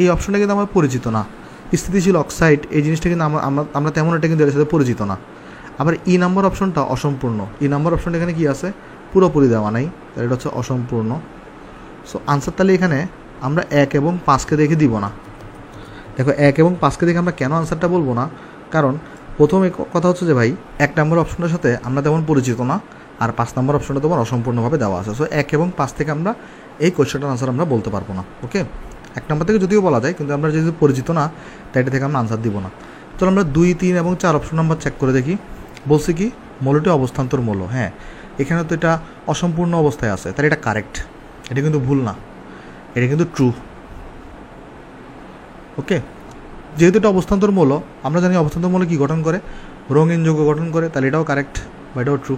এই অপশনটা কিন্তু আমার পরিচিত না। স্থিতিশীল অক্সাইড, এই জিনিসটা কিন্তু আমরা তেমন একটা কিন্তু এর সাথে পরিচিত না। আবার ই নাম্বার অপশনটা অসম্পূর্ণ। ই নাম্বার অপশনটা এখানে কি আছে? পুরোপুরি দেওয়া নাই, তাহলে এটা হচ্ছে অসম্পূর্ণ। সো আনসার তাহলে এখানে আমরা 1 এবং 5কে দেখে দিব না। দেখো 1 এবং 5কে দেখে আমরা কেন আনসারটা বলবো না? কারণ প্রথম কথা হচ্ছে যে ভাই, 1 নম্বর অপশনটার সাথে আমরা তেমন পরিচিত না, আর 5 নম্বর অপশনটা তোমার অসম্পূর্ণভাবে দেওয়া আছে। সো 1 এবং 5 থেকে আমরা এই কোয়েশ্চনটার আনসার আমরা বলতে পারবো না। ওকে, 1 নম্বর থেকে যদিও বলা যায়, কিন্তু আমরা যেহেতু পরিচিত না তাই এটা থেকে আমরা আনসার দিব না। চলো আমরা 2, 3 এবং 4 অপশন নাম্বার চেক করে দেখি। বলছি কি, মৌলটি অবস্থান্তর মৌল। হ্যাঁ, এখানে তো এটা অসম্পূর্ণ অবস্থায় আছে, তাহলে এটা কারেক্ট, এটা কিন্তু ভুল না, এটা কিন্তু ট্রু। ওকে, যেহেতু এটা অবস্থান্তর মৌল, আমরা জানি অবস্থান্তর মৌল কি গঠন করে? রঙিন যৌগ গঠন করে, তাহলে এটাও কারেক্ট বা এটাও ট্রু।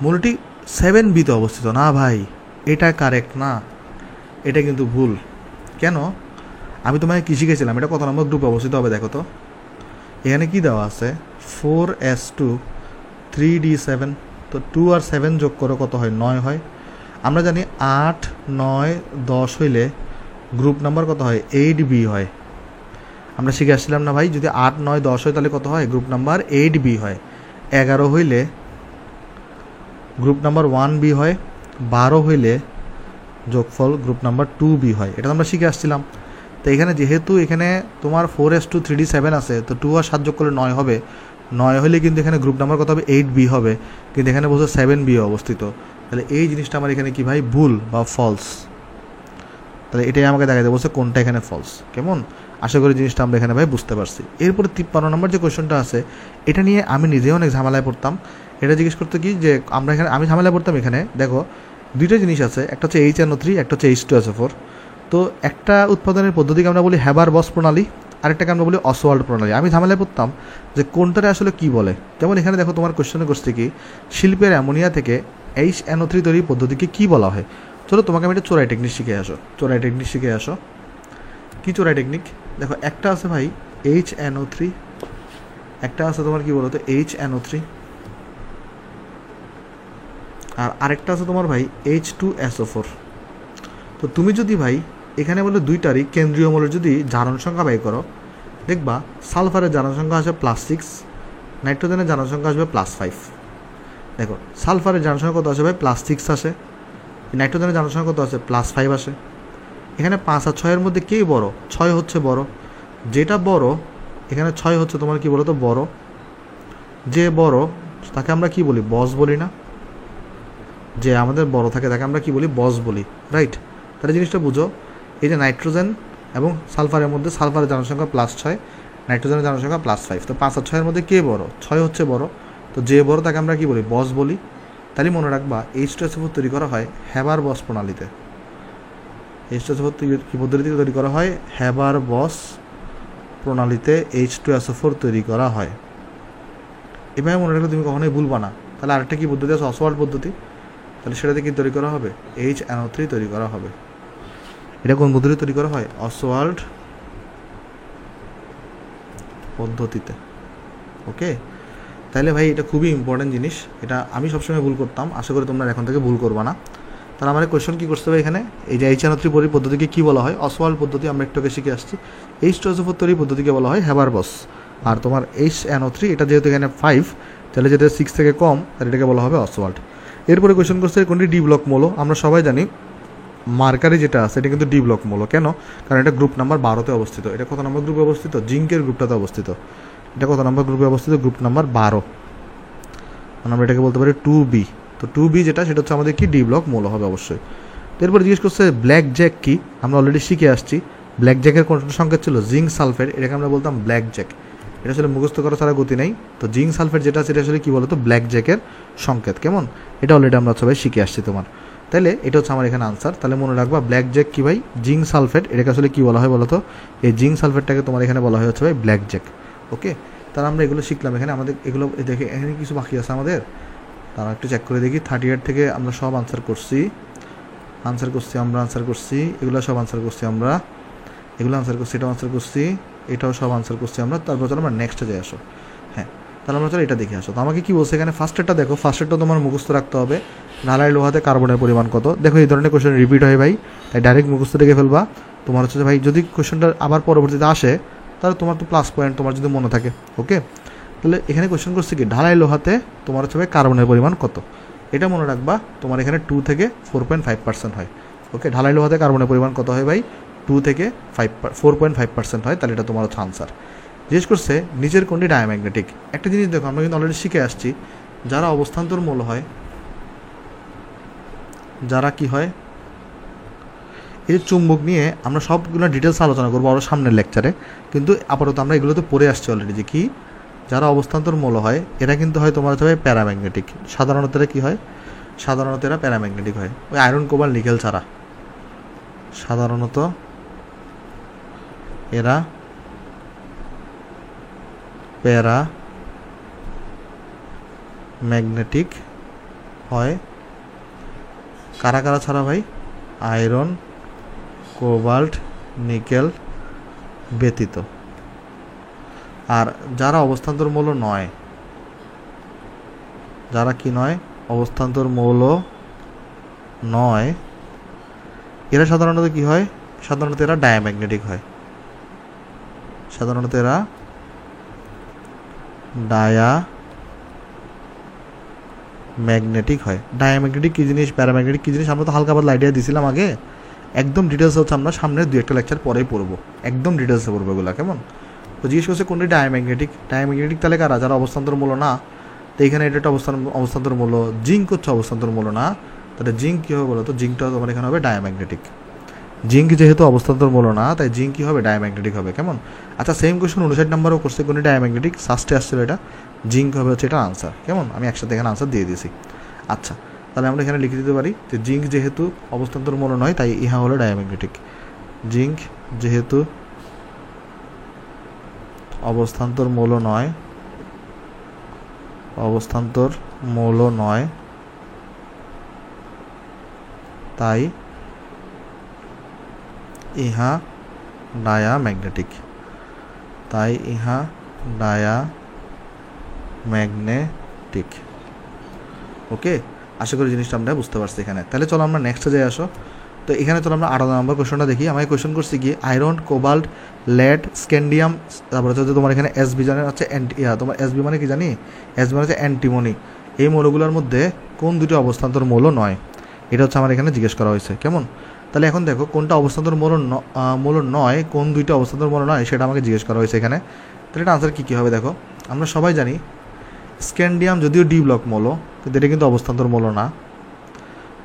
মৌলটি 7Bতে অবস্থিত না ভাই, এটা কারেক্ট না, এটা কিন্তু ভুল। কেন? আমি তোমাকে কী শিখেছিলাম? এটা কত নম্বর গ্রুপে অবস্থিত হবে দেখো তো। এখানে কি দেওয়া আছে? 4s2 3d7, তো 2 আর 7 যোগ করে কত হয়? 9 হয়। আমরা জানি 8, 9, 10 হইলে গ্রুপ নাম্বার কত হয়? 8B হয়। আমরা শিখে আসছিলাম না ভাই, যদি 8, 9, 10 হয় তাহলে কত হয়? গ্রুপ নাম্বার 8B হয়। 11 হইলে গ্রুপ নাম্বার 1B হয়। 12 হইলে যোগফল গ্রুপ নাম্বার 2B হয়। এটা আমরা শিখে আসছিলাম। তো এখানে যেহেতু এখানে তোমার 4s2 3d7 আছে, তো 2 আর 7 যোগ করলে 9 হবে। 9 হলে কিন্তু এখানে গ্রুপ নাম্বার কত হবে? 8B হবে, কিন্তু এখানে বলছে 7B অবস্থিত। তাহলে এই জিনিসটা আমার এখানে কি ভাই? ভুল বা ফলস। তাহলে এটাই আমাকে দেখাতে বলছে কোনটা এখানে ফলস। কেমন? আশা করি জিনিসটা আমরা এখানে ভাই বুঝতে পারছি। এরপরে 53 নম্বর যে কোয়েশ্চনটা আছে, এটা নিয়ে আমি নিজেও অনেক ঝামেলায় পড়তাম। এটা জিজ্ঞেস করতে কি যে আমি ঝামেলায় পড়তাম। এখানে দেখো দুইটা জিনিস আছে, একটা হচ্ছে HNO3, একটা হচ্ছে H2SO4। তো একটা উৎপাদনের পদ্ধতিকে আমরা বলি হ্যাবার বস প্রণালী, আরেকটাকে আমরা বলি অসওয়াল্ড প্রণালী। আমি ঝামেলায় পড়তাম যে কোনটারে আসলে কি বলে। যেমন এখানে দেখো তোমার কোয়েশ্চনে করছে কি, শিল্পের অ্যামোনিয়া থেকে HNO3 তৈরির পদ্ধতিকে কি বলা হয়? চলো তোমাকে আমি একটা চোরাই টেকনিক শিখে আসো। কি চোরাই টেকনিক? দেখো একটা আছে ভাই HNO3, একটা আছে তোমার কি বলতো HNO3, আর আরেকটা আছে তোমার ভাই H2SO4। তো তুমি যদি ভাই এখানে বলে দুইটারই কেন্দ্রীয় মৌলের যদি জারণ সংখ্যা ব্যয় করো, দেখবা সালফারের জারণ সংখ্যা আসবে +6, নাইট্রোজেনের জারণ সংখ্যা আসবে +5। দেখো সালফারের জারণ সংখ্যা কত আসে ভাই? +6 আসে। নাইট্রোজেনের জারণ সংখ্যা কত আসে? +5 আসে। এখানে 5 আর 6-এর মধ্যে কে বড়? 6 হচ্ছে বড়। যেটা বড় এখানে 6 হচ্ছে তোমার কি বলতো বড়। যে বড় তাকে আমরা কি বলি? বস বলি না? যে আমাদের বড় থাকে তাকে আমরা কি বলি? বস বলি, রাইট? তাহলে জিনিসটা বুঝো, এই যে নাইট্রোজেন এবং সালফারের মধ্যে সালফারের জারণ সংখ্যা +6, নাইট্রোজেনের জারণ সংখ্যা +5। তো 5 আর 6-এর মধ্যে কে বড়? 6 হচ্ছে বড়। তো যে বড় তাকে আমরা কি বলি? বস বলি। তাহলে মনে রাখবা H2SO4 তৈরি করা হয় হ্যাবার বস প্রণালীতে। H2SO4 কি পদ্ধতিতে তৈরি করা হয়? হ্যাবার বস প্রণালীতে H2SO4 তৈরি করা হয়। এভাবে মনে রাখলে তুমি কখনোই ভুলবা না। তাহলে আরেকটা কি পদ্ধতি আছে? অসওয়াল্ড পদ্ধতি। তাহলে সেটাতে কি তৈরি করা হবে? HNO3 তৈরি করা হবে। এটা কোন পদ্ধতিতে তৈরি করা হয়? অসওয়াল্ড পদ্ধতিতে। ওকে, তাহলে ভাই এটা খুবই ইম্পর্টেন্ট জিনিস। এটা আমি সবসময় ভুল করতাম, আশা করি তোমরা এখন থেকে ভুল করবা না। তাহলে আমার কোয়েশ্চন কী করতে হবে এখানে? এই যে HNO3 পদ্ধতিকে কী বলা হয়? অসওয়াল্ড পদ্ধতি। আমরা একটু আগে শিখে আসছি। H2SO4 তৈরি পদ্ধতিকে বলা হয় হ্যাবার বস। আর তোমার HNO3 এটা যেহেতু এখানে 5, তাহলে যেটা 6 থেকে কম, তাহলে এটাকে বলা হবে অসওয়াল্ড। এরপরে কোয়েশ্চন করছে কোনটি ডি ব্লক মৌল? আমরা সবাই জানি মার্কারি যেটা আছে এটা কিন্তু ডি ব্লক মৌল। কেন? কারণ এটা গ্রুপ নাম্বার 12-তে অবস্থিত। এটা কত নম্বর গ্রুপে অবস্থিত? জিঙ্কের গ্রুপটাতে অবস্থিত। এটা কত নম্বর গ্রুপে অবস্থিত? Group number 12। আমরা এটাকে বলতে পারি 2B। তো 2B যেটা সেটা হচ্ছে আমাদের কি ডি ব্লক মৌল হবে অবশ্যই। এরপর জিজ্ঞেস করছে ব্ল্যাক জ্যাক কি? আমরা অলরেডি শিখে আসছি। ব্ল্যাক জ্যাকের কোন সংকেত ছিল? Zinc sulphate. এটাকে আমরা বলতাম ব্ল্যাক জ্যাক। এটা আসলে মুখস্থ করা ছাড়া গতি নেই। তো জিঙ্ক সালফেট যেটা আছে এটা আসলে কী বলতো? ব্ল্যাক জ্যাকের সংকেত। কেমন? এটা অলরেডি আমরা সবাই শিখে আসছি তোমার। তাহলে এটা হচ্ছে আমার এখানে আনসার। তাহলে মনে রাখবা ব্ল্যাক জ্যাক কি ভাই? Zinc sulphate. এটাকে আসলে কী বলা হয় বলতো? এই জিঙ্ক সালফেটটাকে তোমার এখানে বলা হয় হচ্ছে ভাই ব্ল্যাক জ্যাক। ওকে, তাহলে আমরা এগুলো শিখলাম। এখানে আমাদের এগুলো দেখে এখানে কিছু বাকি আছে আমাদের, তারা একটু চেক করে দেখি। 38 থেকে আমরা সব আনসার করছি, এগুলো সব আনসার করছি আমরা, এগুলো আনসার করছি, এটাও আনসার করছি, এটাও সব আনসার করছি আমরা। তারপর চলো আমরা নেক্সটে যাই আসো। হ্যাঁ, তাহলে আমরা চলো এটা দেখে আসো। তো আমাকে কী বলছে এখানে? ফার্স্টেরটা দেখো, ফার্স্টেরটা তোমার মুখস্থ রাখতে হবে। ঢালাই লোহাতে কার্বনের পরিমাণ কত? দেখো এই ধরনের কোয়েশ্চেন রিপিট হয় ভাই, তাই ডাইরেক্ট মুখস্থ রেখে ফেলবা। তোমার হচ্ছে ভাই যদি কোয়েশ্চেনটা আবার পরবর্তীতে আসে তাহলে তোমার তো প্লাস পয়েন্ট, তোমার যদি মনে থাকে। ওকে, তাহলে এখানে কোয়েশ্চেন করছে কি ঢালাই লোহাতে তোমার হচ্ছে ভাই কার্বনের পরিমাণ কত? এটা মনে রাখবা, তোমার এখানে 2 থেকে 4.5% হয়। ওকে, ঢালাই লোহাতে কার্বনের পরিমাণ কত হয় ভাই? 2 থেকে 4.5% হয়। তাহলে এটা তোমার হচ্ছে আনসার। জিজ্ঞেস করছে নিচের কোনটি ডায়াম্যাগনেটিক? একটা জিনিস দেখো, আমরা কিন্তু অলরেডি শিখে আসছি, যারা অবস্থান্তর মৌল হয়, যারা কি হয়, এই যে চুম্বক নিয়ে আমরা সবগুলো ডিটেলস আলোচনা করবো আরও সামনের লেকচারে, কিন্তু আপাতত আমরা এগুলো তো পড়ে আসছি অলরেডি যে কি যারা অবস্থান্তর মৌল হয় এরা কিন্তু হয় তোমার হচ্ছে প্যারাম্যাগনেটিক। সাধারণত এরা কী হয়? সাধারণত এরা প্যারাম্যাগনেটিক হয়, ওই আয়রন কোবাল্ট নিকেল ছাড়া। সাধারণত এরা প্যারাম্যাগনেটিক হয়। কারা কারা ছাড়া ভাই? আয়রন, কোবাল্ট, নিকেল ব্যতীত। আর যারা অবস্থান্তর মৌল নয়, যারা কি নয়? অবস্থান্তর মৌল নয়, এরা সাধারণত কি হয়? সাধারণত এরা ডায়াম্যাগনেটিক হয়। সাধারণত এরা ডায়াম্যাগনেটিক হয়। ডায়াম্যাগনেটিক কী জিনিস, প্যারাম্যাগনেটিক কী জিনিস আমরা তো হালকা পাতলা আইডিয়া দিছিলাম আগে। একদম ডিটেলস হচ্ছে আমরা সামনের 2-1টা লেকচার পরেই পড়বো, একদম ডিটেলসে পড়বো এগুলো। কেমন? তো জিজ্ঞেস করছে কোনটি ডায়াম্যাগনেটিক? ডায়াম্যাগনেটিক তাহলে কারা? যারা অবস্থান্তর মৌল না। তো এখানে এটা একটা অবস্থান্তর মৌল, জিঙ্ক হচ্ছে অবস্থান্তর মৌল না। তাহলে জিঙ্ক কী হবে বলো তো? জিঙ্কটা তোমার এখানে হবে ডায়াম্যাগনেটিক। জিঙ্ক যেহেতু অবস্থান্তর মৌল না, তাই জিঙ্ক কী হবে? ডায়াম্যাগনেটিক হবে। কেমন? আচ্ছা, সেম কোয়েশ্চন 59 নম্বরও করছে কোনটি ডায়াম্যাগনেটিক? সাস্টে আসছিল এটা, জিঙ্ক হবে হচ্ছে এটা আনসার। কেমন? আমি একসাথে এখানে আনসার দিয়ে দিয়েছি। আচ্ছা, তাহলে আমরা এখানে লিখে দিতে পারি যে জিঙ্ক যেহেতু অবস্থান্তর মৌল নয় তাই ইহা হলো ডায়াম্যাগনেটিক। জিঙ্ক যেহেতু অবস্থান্তর মৌল নয় তাই ইহা ডায়াম্যাগনেটিক, তাই ইহা ডায়াম্যাগনেটিক। ওকে, আশা করি জিনিসটা আমরা বুঝতে পারছি এখানে। তাহলে চলো আমরা নেক্সটে যাই আসো। তো এখানে চলো আমরা 18 নম্বর কোয়েশনটা দেখি। আমি কোয়েশন করছি কি আয়রন, কোবাল্ট, লেড, স্ক্যান্ডিয়াম, তারপরে হচ্ছে তোমার এখানে এসবি জানে হচ্ছে তোমার এসবি মানে কি জানি, এসবি মানে হচ্ছে অ্যান্টিমনি। এই মৌলগুলোর মধ্যে কোন দুটি অবস্থান্তর মৌল নয়, এটা হচ্ছে আমার এখানে জিজ্ঞেস করা হয়েছে। কেমন? তাহলে এখন দেখো কোনটা অবস্থান্তর মৌল নয়, কোন দুইটা অবস্থান্তর মৌল নয় সেটা আমাকে জিজ্ঞেস করা হয়েছে এখানে। তাহলে এটা আনসার কী হবে দেখো, আমরা সবাই জানি স্ক্যান্ডিয়াম যদিও ডি ব্লক মৌল কিন্তু এটা কিন্তু অবস্থান্তর মৌল না।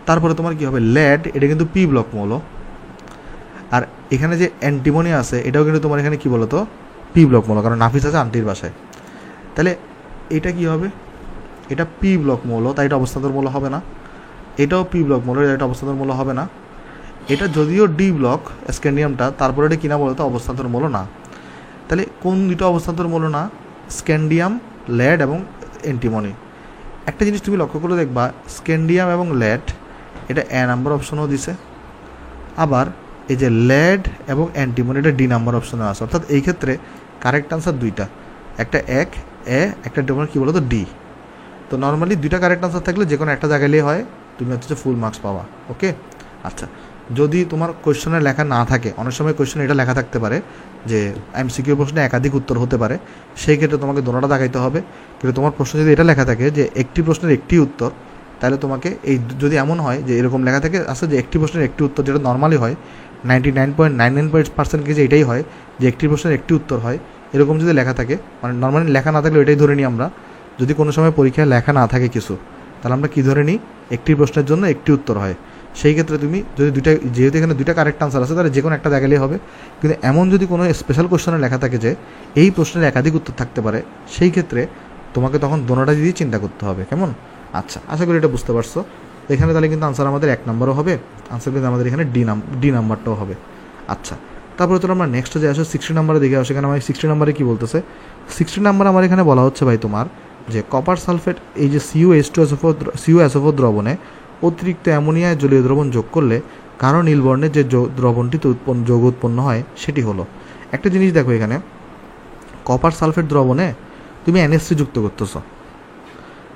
তারপরে তোমার কী হবে, লেড, এটা কিন্তু পি ব্লক মৌল। আর এখানে যে অ্যান্টিমনি আছে এটাও কিন্তু তোমার এখানে কী বলতো, পি ব্লক মৌল, কারণ নাফিস আছে আন্টির বাসায়। তাহলে এটা কি হবে, এটা পি ব্লক মৌল, তাই এটা অবস্থান্তর মৌল হবে না। এটাও পি ব্লক মৌল, এটা অবস্থান্তর মৌল হবে না। এটা যদিও ডি ব্লক স্ক্যান্ডিয়ামটা, তারপরে এটা কিনা বলতো অবস্থান্তর মৌল না। তাহলে কোন দুটো অবস্থান্তর মৌল না, স্ক্যান্ডিয়াম, লেড এবং অ্যান্টিমনি। একটা জিনিস তুমি লক্ষ্য করে দেখবা, স্ক্যান্ডিয়াম এবং লেড এটা এ নাম্বার অপশনও দিছে, আবার এই যে লেড এবং অ্যান্টিমনি এটা ডি নাম্বার অপশনে আছে। অর্থাৎ এই ক্ষেত্রে কারেক্ট আনসার দুইটা, একটা এক এ, একটা তোমার কী বলো তো ডি। তো নর্মালি দুইটা কারেক্ট আনসার থাকলে যে কোনো একটা জায়গায় হয় তুমি হচ্ছে ফুল মার্কস পাবা। ওকে, আচ্ছা যদি তোমার কোয়েশ্চনে লেখা না থাকে, অনেক সময় কোয়েশ্চনে এটা লেখা থাকতে পারে যে এমসিকিউ প্রশ্নে একাধিক উত্তর হতে পারে, সেই ক্ষেত্রে তোমাকে দোনোটা দেখাইতে হবে। কিন্তু তোমার প্রশ্নে যদি এটা লেখা থাকে যে একটি প্রশ্নের একটি উত্তর, তাহলে তোমাকে এই যদি এমন হয় যে এরকম লেখা থাকে আসলে যে একটি প্রশ্নের একটি উত্তর, যেটা নর্মালি হয় 99.99% কেজি এটাই হয় যে একটি প্রশ্নের একটি উত্তর হয়, এরকম যদি লেখা থাকে, মানে নর্মালি লেখা না থাকলে এটাই ধরে নিই আমরা। যদি কোনো সময় পরীক্ষায় লেখা না থাকে কিছু, তাহলে আমরা কী ধরে নিই, একটি প্রশ্নের জন্য একটি উত্তর হয়। সেই ক্ষেত্রে তুমি যদি দুইটা, যেহেতু এখানে দুইটা কারেক্ট আনসার আছে, তাহলে যে কোনো একটা দেখালেই হবে। কিন্তু এমন যদি কোনো স্পেশাল কোশ্চেনে লেখা থাকে যে এই প্রশ্নের একাধিক উত্তর থাকতে পারে, সেই ক্ষেত্রে তোমাকে তখন দোনোটা দিয়ে চিন্তা করতে হবে। কেমন? আচ্ছা, আশা করি এটা বুঝতে পারছো। এখানে তাহলে কিন্তু আনসার আমাদের 1 নম্বরও হবে, আনসার কিন্তু আমাদের এখানে ডি নাম্বারটাও হবে। আচ্ছা, তারপরে তো আমরা নেক্সট যে আসো 60 নম্বরে দেখে আসো। এখানে আমার 60 নম্বরে কী বলতেছে, 60 নম্বর আমার এখানে বলা হচ্ছে ভাই তোমার যে কপার সালফেট এই যে CuH2SO4 দ্রবণে অতিরিক্ত অ্যামোনিয়ায় জলীয় দ্রবণ যোগ করলে গাঢ় নীল বর্ণের যে দ্রবণটিতে যৌগ উৎপন্ন হয় সেটি হলো। একটা জিনিস দেখো, এখানে কপার সালফেট দ্রবণে তুমি NH3 যুক্ত করতেছ,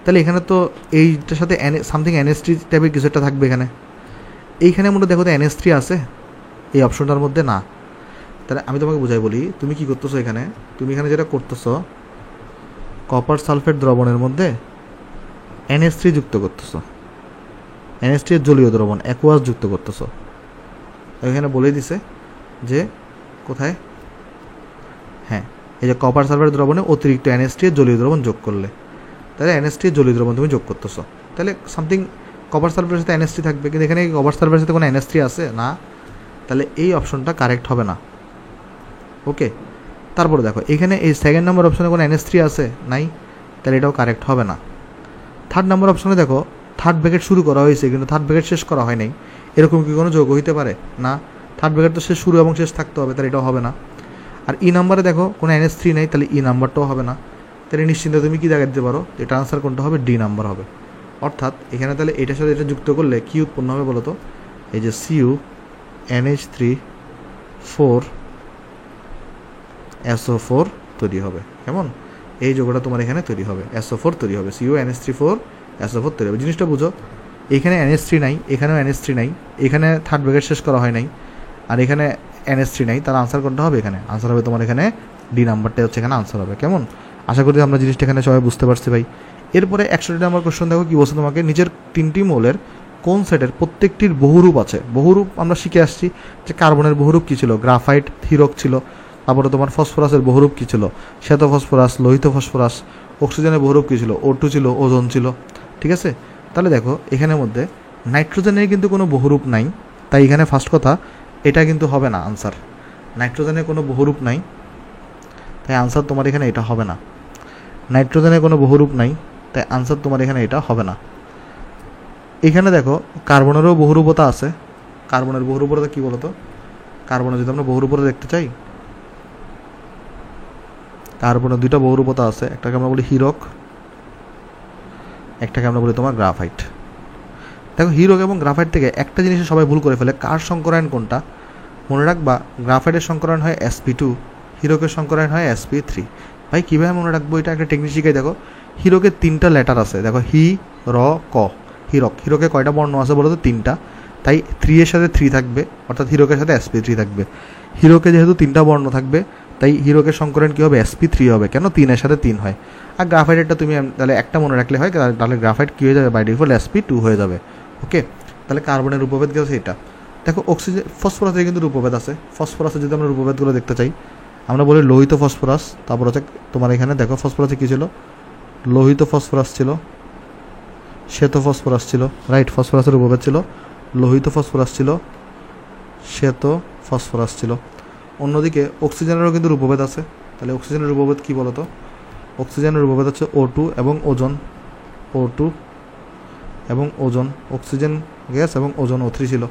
তাহলে এখানে তো এইটার সাথে সামথিং NH3 টাইপের কিছু একটা থাকবে এখানে। এইখানে মধ্যে দেখো তো NH3 আছে এই অপশনটার মধ্যে না। তাহলে আমি তোমাকে বুঝাই বলি, তুমি কি করতেছো এখানে, তুমি এখানে যেটা করতেছো কপার সালফেট দ্রবণের মধ্যে NH3 যুক্ত করতেছো, NH3 এর জলীয় দ্রবণ অ্যাকুয়াস যুক্ত করতেছো। এখানে বলে দিছে যে কোথায়, হ্যাঁ এই যে কপার সালফেট দ্রবণে অতিরিক্ত NH3 এর জলীয় দ্রবণ যোগ করলে, তাহলে NH3 এর জলীয় দ্রবণ তুমি যোগ করতেছো, তাহলে সামথিং কপার সালফেটের সাথে NH3 থাকবে। কিন্তু এখানে কপার সালফেটের সাথে কোনো NH3 আছে না, তাহলে এই অপশনটা কারেক্ট হবে না। ওকে, তারপরে দেখো এখানে এই 2nd নম্বর অপশনে কোনো NH3 আছে নাই, তাহলে এটাও কারেক্ট হবে না। 3rd নম্বর অপশনে দেখো 3rd ব্র্যাকেট শুরু করা হয়েছে কিন্তু 3rd ব্র্যাকেট শেষ করা হয় নাই, এরকম কি কোনো যৌগ হইতে পারে না? 3rd ব্র্যাকেট তো শেষ শুরু এবং শেষ থাকতে হবে, তাহলে এটাও হবে না। আর ই নাম্বারে দেখো কোনো NH3 নেই, তাহলে ই নাম্বারটাও হবে না। তাহলে নিশ্চিন্তে তুমি কি দেখা দিতে পারো, এটা আনসার কোনটা হবে, ডি নাম্বার হবে। অর্থাৎ এখানে তাহলে এটার সাথে এটা যুক্ত করলে কি উৎপন্ন হবে বলো তো, এই যে CuNH3 4SO4 তৈরি হবে। কেমন? এই যৌগটা তোমার এখানে তৈরি হবে, SO4 তৈরি হবে, CuNH3 4SO4 তৈরি হবে। জিনিসটা বুঝো, এখানে NH3 নাই, এখানেও NH3 নাই, এখানে 3rd ব্র্যাকেট শেষ করা হয় নাই, আর এখানে NH3 নাই, তার আনসার কোনটা হবে, এখানে আনসার হবে তোমার এখানে ডি নাম্বারটা হচ্ছে এখানে আনসার হবে। কেমন? আশা করি আমরা জিনিসটা এখানে সবাই বুঝতে পারছি ভাই। এরপরে 100 নম্বর কোশ্চেন দেখো কি বলছে তোমাকে, নিচের 3টি মৌলের কোন সেটের প্রত্যেকটির বহুরূপ আছে। বহুরূপ আমরা শিখে আসছি যে কার্বনের বহুরূপ কী ছিল, গ্রাফাইট, থিরক ছিল। তারপরে তোমার ফসফরাসের বহুরূপ কী ছিল, শ্বেত ফসফরাস, লোহিত ফসফরাস। অক্সিজেনের বহুরূপ কী ছিল, O2 ছিল, ওজোন ছিল। ঠিক আছে, তাহলে দেখো এখানের মধ্যে নাইট্রোজেনের কিন্তু কোনো বহুরূপ নাই, তাই এখানে ফার্স্ট কথা এটা কিন্তু হবে না আনসার। নাইট্রোজেনের কোনো বহুরূপ নাই, তাই আনসার তোমার এখানে এটা হবে না। নাইট্রোজেনের কোনো বহুরূপ নাই, তাই আনসার তোমার এখানে এটা হবে না। এখানে দেখো কার্বনেরও বহুরূপতা আছে। কার্বনের বহুরূপতা কী বলতো, কার্বনের যদি আমরা বহুরূপতা দেখতে চাই, কার্বনের 2টা বহুরূপতা আছে, একটাকে আমরা বলি হীরক, একটাকে আমরা বলি তোমার গ্রাফাইট। দেখো হীরক এবং গ্রাফাইট থেকে একটা জিনিসে সবাই ভুল করে ফেলে, কার সংকরায়ন কোনটা, মনে রাখবা গ্রাফাইটের সংকরণ হয় sp2, হিরকের সংকরণ হয় sp3। ভাই কীভাবে মনে রাখবো, এটা একটা টেকনিক শিখাই। দেখো হিরকের 3টা লেটার আছে, দেখো হি র ক। হিরকে কয়টা বর্ণ আছে বলো তো? 3টা। তাই 3 এর সাথে 3 থাকবে, অর্থাৎ হিরকের সাথে sp3 থাকবে। হিরকে যেহেতু 3টা বর্ণ থাকবে, তাই হিরকের সংকরণ কী হবে? sp3 হবে। কেন? 3 এর সাথে 3 হয়। আর গ্রাফাইটেরটা তুমি তাহলে একটা মনে রাখলে হয়, তাহলে গ্রাফাইট কী হয়ে যাবে? বাই ডিফল্ট sp2 হয়ে যাবে। ওকে, তাহলে কার্বনের রূপভেদ কী আছে? এটা। দেখো অক্সিজেন, ফসফরাসের কিন্তু রূপভেদ আছে। ফসফরাসে যদি আমরা রূপভেদগুলো দেখতে চাই, আমরা বলি লোহিত ফসফরাস। তারপর হচ্ছে তোমার এখানে দেখো ফসফরাসে কী ছিল? লোহিত ফসফরাস ছিল, শ্বেত ফসফরাস ছিল, রাইট? ফসফরাসের রূপভেদ ছিল লোহিত ফসফরাস ছিল, শ্বেত ফসফরাস ছিল। অন্যদিকে অক্সিজেনেরও কিন্তু রূপভেদ আছে। তাহলে অক্সিজেনের রূপভেদ কী বলতো? অক্সিজেনের রূপভেদ হচ্ছে O2 এবং ওজন। O2 এবং ওজন, অক্সিজেন গ্যাস এবং ওজন O3 ছিল।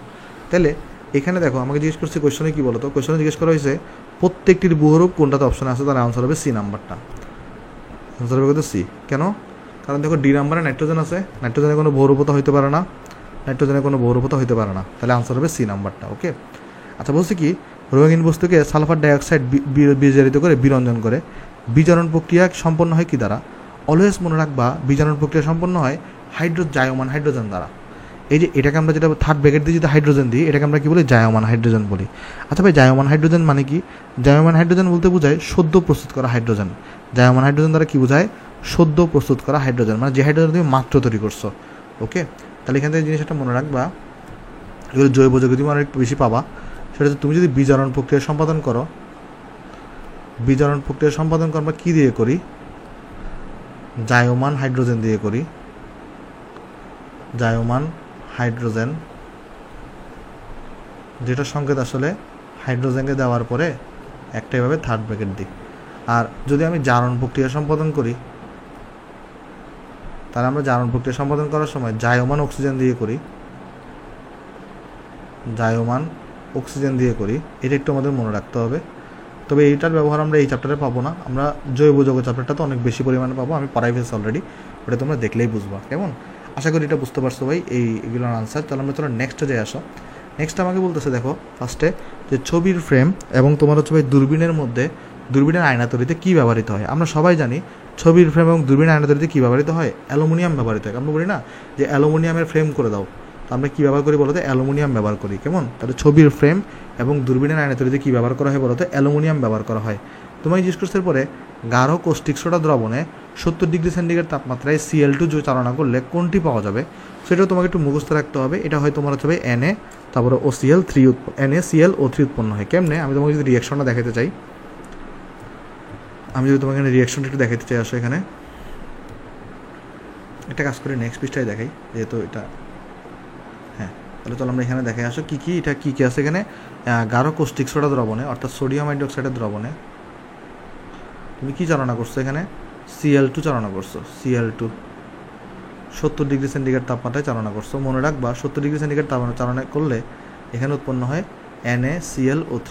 তাহলে এখানে দেখো আমাকে জিজ্ঞেস করছে কোয়েশ্চনে কী বলতো? কোয়েশ্চনে জিজ্ঞেস করা হয়েছে প্রত্যেকটির বহুরূপ কোনটাতে অপশন আছে, তার আনসার হবে সি নাম্বারটা। আনসার হবে কিন্তু সি। কেন? কারণ দেখো ডি নাম্বারে নাইট্রোজেন আছে, নাইট্রোজেনের কোনো বহুরূপতা হইতে পারে না, নাইট্রোজেনের কোনো বহুরূপতা হইতে পারে না। তাহলে আনসার হবে সি নাম্বারটা। ওকে, আচ্ছা বলছি কি, রঙিন বস্তুকে সালফার ডাইঅক্সাইড বিজারিত করে বিরঞ্জন করে বিজারণ প্রক্রিয়া সম্পন্ন হয় কি দ্বারা? অলওয়েজ মনে রাখবা বিজারণ প্রক্রিয়া সম্পন্ন হয় জায়মান হাইড্রোজেন দ্বারা। এই যে এটাকে আমরা যেটা থার্ড ব্র্যাকেট দিয়ে যদি হাইড্রোজেন দিই, এটাকে আমরা কী বলি? জায়মান হাইড্রোজেন বলি। আচ্ছা ভাই জায়মান হাইড্রোজেন মানে কি? জায়মান হাইড্রোজেন বলতে বোঝায় সদ্য প্রস্তুত করা হাইড্রোজেন। জায়মান হাইড্রোজেন দ্বারা কী বোঝায়? সদ্য প্রস্তুত করা হাইড্রোজেন, মানে যে হাইড্রোজেন তুমি মাত্র তৈরি করছো। ওকে, তাহলে এখান থেকে জিনিসটা মনে রাখবা, এগুলো জৈব যৌগ তুমি অনেক বেশি পাবা। সেটা হচ্ছে তুমি যদি বিজারণ প্রক্রিয়া সম্পাদন করো, বিজারণ প্রক্রিয়া সম্পাদন আমরা কী দিয়ে করি? জায়মান হাইড্রোজেন দিয়ে করি। জায়মান হাইড্রোজেন, যেটা সংকেত আসলে হাইড্রোজেনকে দেওয়ার পরে একটা এভাবে থার্ড ব্র্যাকেট দিই। আর যদি আমি জারণ প্রক্রিয়া সম্পাদন করি, তাহলে আমরা জারণ প্রক্রিয়া সম্পাদন করার সময় জায়মান অক্সিজেন দিয়ে করি, জায়মান অক্সিজেন দিয়ে করি। এটা একটু আমাদের মনে রাখতে হবে। তবে এইটার ব্যবহার আমরা এই চ্যাপ্টারে পাবো না, আমরা জৈব যৌগ চ্যাপ্টারটা তো অনেক বেশি পরিমাণে পাবো। আমি পড়াই ফেলছি অলরেডি, ওটা তোমরা দেখলেই বুঝবা। কেমন? আশা করি এটা বুঝতে পারছো ভাই এইগুলোর আনসার। তাহলে আমরা নেক্সটে যাই আসো। নেক্সট আমাকে বলতেছে দেখো ফার্স্টে যে ছবির ফ্রেম এবং তোমার হচ্ছে ভাই দূরবীনের মধ্যে দূরবীনের আয়না তৈরিতে কী ব্যবহৃত হয়? আমরা সবাই জানি ছবির ফ্রেম এবং দূরবীনের আয়না তৈরিতে কী ব্যবহৃত হয়? অ্যালুমিনিয়াম ব্যবহৃত হয়। আমরা বলি না যে অ্যালুমিনিয়ামের ফ্রেম করে দাও, তো আমরা কী ব্যবহার করি বলতে? অ্যালুমিনিয়াম ব্যবহার করি। কেমন? তাহলে ছবির ফ্রেম এবং দূরবীনের আয়না তৈরিতে কী ব্যবহার করা হয় বলতে? অ্যালুমিনিয়াম ব্যবহার করা হয়। তোমায় জিজ্ঞেস করছে পরে গাঢ় কৌষ্টিক সোডা দ্রবণে 70 ডিগ্রি সেন্টিগ্রেড তাপমাত্রায় Cl2 চালনা করলে কোনটি পাওয়া যাবে? সেটাও তোমাকে একটু মুখস্থ রাখতে হবে। এটা হয় তোমার হচ্ছে Na, তারপরে OCl3 NaClO3 উৎপন্ন হয়। কেমনে? আমি তোমাকে যদি রিয়াকশনটা দেখাতে চাই, আমি যদি তোমাকে রিয়াকশনটা একটু দেখাতে চাই, আসো এখানে একটা কাজ করে নেক্সট পৃষ্ঠায় দেখাই, যেহেতু এটা হ্যাঁ। তাহলে চলো আমরা এখানে দেখাই আসো কী কী এটা কী কী আছে এখানে। গাঢ় কৌষ্টিক সোডা দ্রবণে অর্থাৎ সোডিয়াম হাইড্রোক্সাইডের দ্রবণে তুমি কী চালনা করছো? এখানে Cl2 চালনা করছো। Cl2 70 ডিগ্রি সেন্টিগ্রেড তাপমাত্রায় চালনা করছো। মনে রাখবা 70 ডিগ্রি সেন্টিগ্রেড তাপমাত্রা চালনা করলে এখানে উৎপন্ন হয় NaClO3।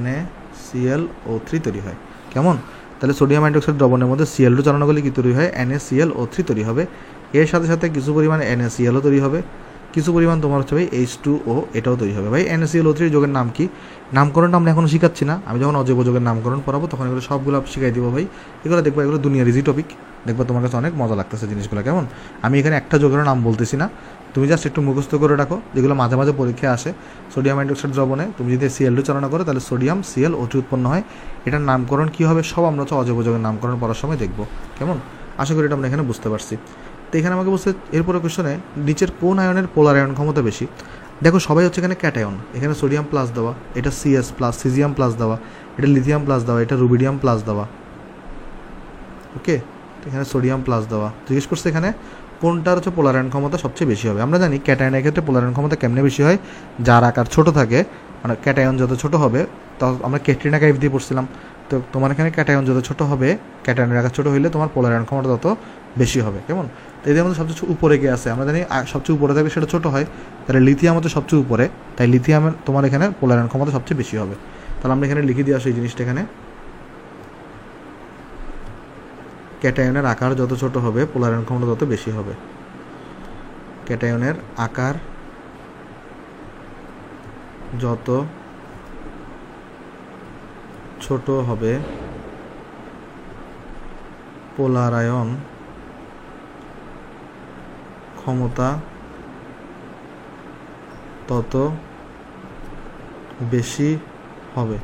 NaClO3 তৈরি হয়। কেমন? তাহলে সোডিয়াম হাইড্রোক্সাইড দ্রবণের মধ্যে Cl2 চালনা করলে কী তৈরি হয়? NaClO3 তৈরি হবে। এর সাথে সাথে কিছু পরিমাণ NaClও তৈরি হবে, কিছু পরিমাণ তোমার হচ্ছে ভাই H2O এটাও তৈরি হবে। ভাই NaClO3 যোগের নাম কি? নামকরণটা আমরা এখনও শিখাচ্ছি না, আমি যখন অজৈব যোগের নামকরণ পড়াবো তখন এগুলো সবগুলো শিখাই দিব ভাই। এগুলো দেখবো, এগুলো দুনিয়ার ইজি টপিক, দেখবো তোমার কাছে অনেক মজা লাগতেছে জিনিসগুলো। কেমন? আমি এখানে একটা যোগের নাম বলতেছি না, তুমি জাস্ট একটু মুখস্থ করে রাখো, যেগুলো মাঝে মাঝে পরীক্ষায় আসে। সোডিয়াম হাইড্রোক্সাইড দ্রবণে তুমি যদি Cl2 চালনা করো তাহলে সোডিয়াম ClO3 উৎপন্ন হয়। এটার নামকরণ কী হবে সব আমরা হচ্ছে অজৈব যোগের নামকরণ পড়ার সময় দেখবো। কেমন? আশা করি এটা আমরা এখানে বুঝতে পারছি। তো এখানে আমাকে বলছে এরপরে কোশ্চনে নিচের কোন আয়নের পোলার আয়ন ক্ষমতা বেশি? দেখো সবাই হচ্ছে এখানে ক্যাটায়ন, এখানে সোডিয়াম প্লাস দেওয়া, এটা Cs প্লাস, সিজিয়াম প্লাস দেওয়া, এটা লিথিয়াম প্লাস দেওয়া, এটা রুবিডিয়াম প্লাস দেওয়া। ওকে, এখানে সোডিয়াম প্লাস দেওয়া। জিজ্ঞেস করছে এখানে কোনটার হচ্ছে পোলার আয়ন ক্ষমতা সবচেয়ে বেশি হবে। আমরা জানি ক্যাটায়নের ক্ষেত্রে পোলার আয়ন ক্ষমতা কেমনে বেশি হয়? যার আকার ছোট থাকে, মানে ক্যাটায়ন যত ছোট হবে, তখন আমরা ক্যাটরিনা কাইফ দিয়ে পড়ছিলাম। তো তোমার এখানে ক্যাটায়ন যত ছোট হবে, ক্যাটায়নের আকার ছোট হইলে তোমার পোলার আয়ন ক্ষমতা তত বেশি হবে। কেমন? তো এদের মধ্যে সবচেয়ে উপরে কে আছে? আমরা জানি সবচেয়ে উপরে থাকলে সেটা ছোট হয়, তাহলে লিথিয়াম হচ্ছে সবচেয়ে উপরে, তাই লিথিয়ামের তোমার এখানে পোলার আয়ন ক্ষমতা সবচেয়ে বেশি হবে। তাহলে আমরা এখানে লিখে দিয়ে আসি এই জিনিসটা, এখানে ক্যাটায়নের আকার যত ছোট হবে পোলার আয়ন ক্ষমতা তত বেশি হবে। ক্যাটায়নের আকার যত ছোট হবে পোলারায়ন ক্ষমতা তত বেশি হবে।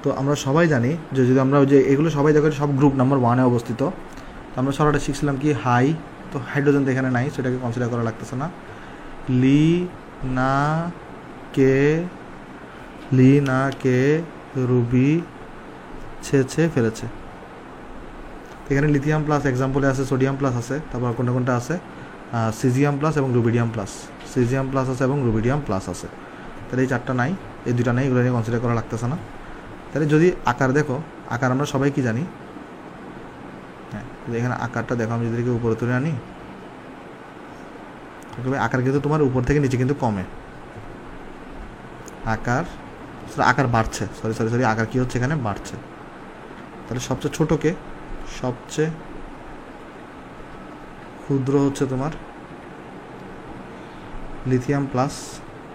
তো আমরা সবাই জানি যে যদি আমরা যে এগুলো সবাই দেখো সব গ্রুপ নাম্বার 1-এ অবস্থিত। তো আমরা সরাটা শিখছিলাম কি হাই, তো হাইড্রোজেন তো এখানে নাই, সেটাকে কনসিডার করা লাগতেছে না। লি না কে রুবি ছেঁচে ফেলেছে। এখানে লিথিয়াম প্লাস এক্সাম্পলে আছে, সোডিয়াম প্লাস আছে, তারপর কোনটা কোনটা আছে সিজিয়াম প্লাস এবং রুবিডিয়াম প্লাস, সিজিয়াম প্লাস আছে এবং রুবিডিয়াম প্লাস আছে। তাহলে এই 4টা নাই, এই 2টা নাই, এগুলো নিয়ে কনসিডার করা লাগতেছে না। তাহলে যদি আকার দেখো, আকার আমরা সবাই কি জানি, হ্যাঁ এখানে আকারটা দেখো, আমি যদি উপরে তুলে আনি, আকার কিন্তু তোমার উপর থেকে নিচে কিন্তু কমে, আকার বাড়ছে, সরি আকার কি হচ্ছে এখানে বাড়ছে। তাহলে সবচেয়ে ছোটকে, সবচেয়ে ক্ষুদ্র হচ্ছে তোমার লিথিয়াম প্লাস।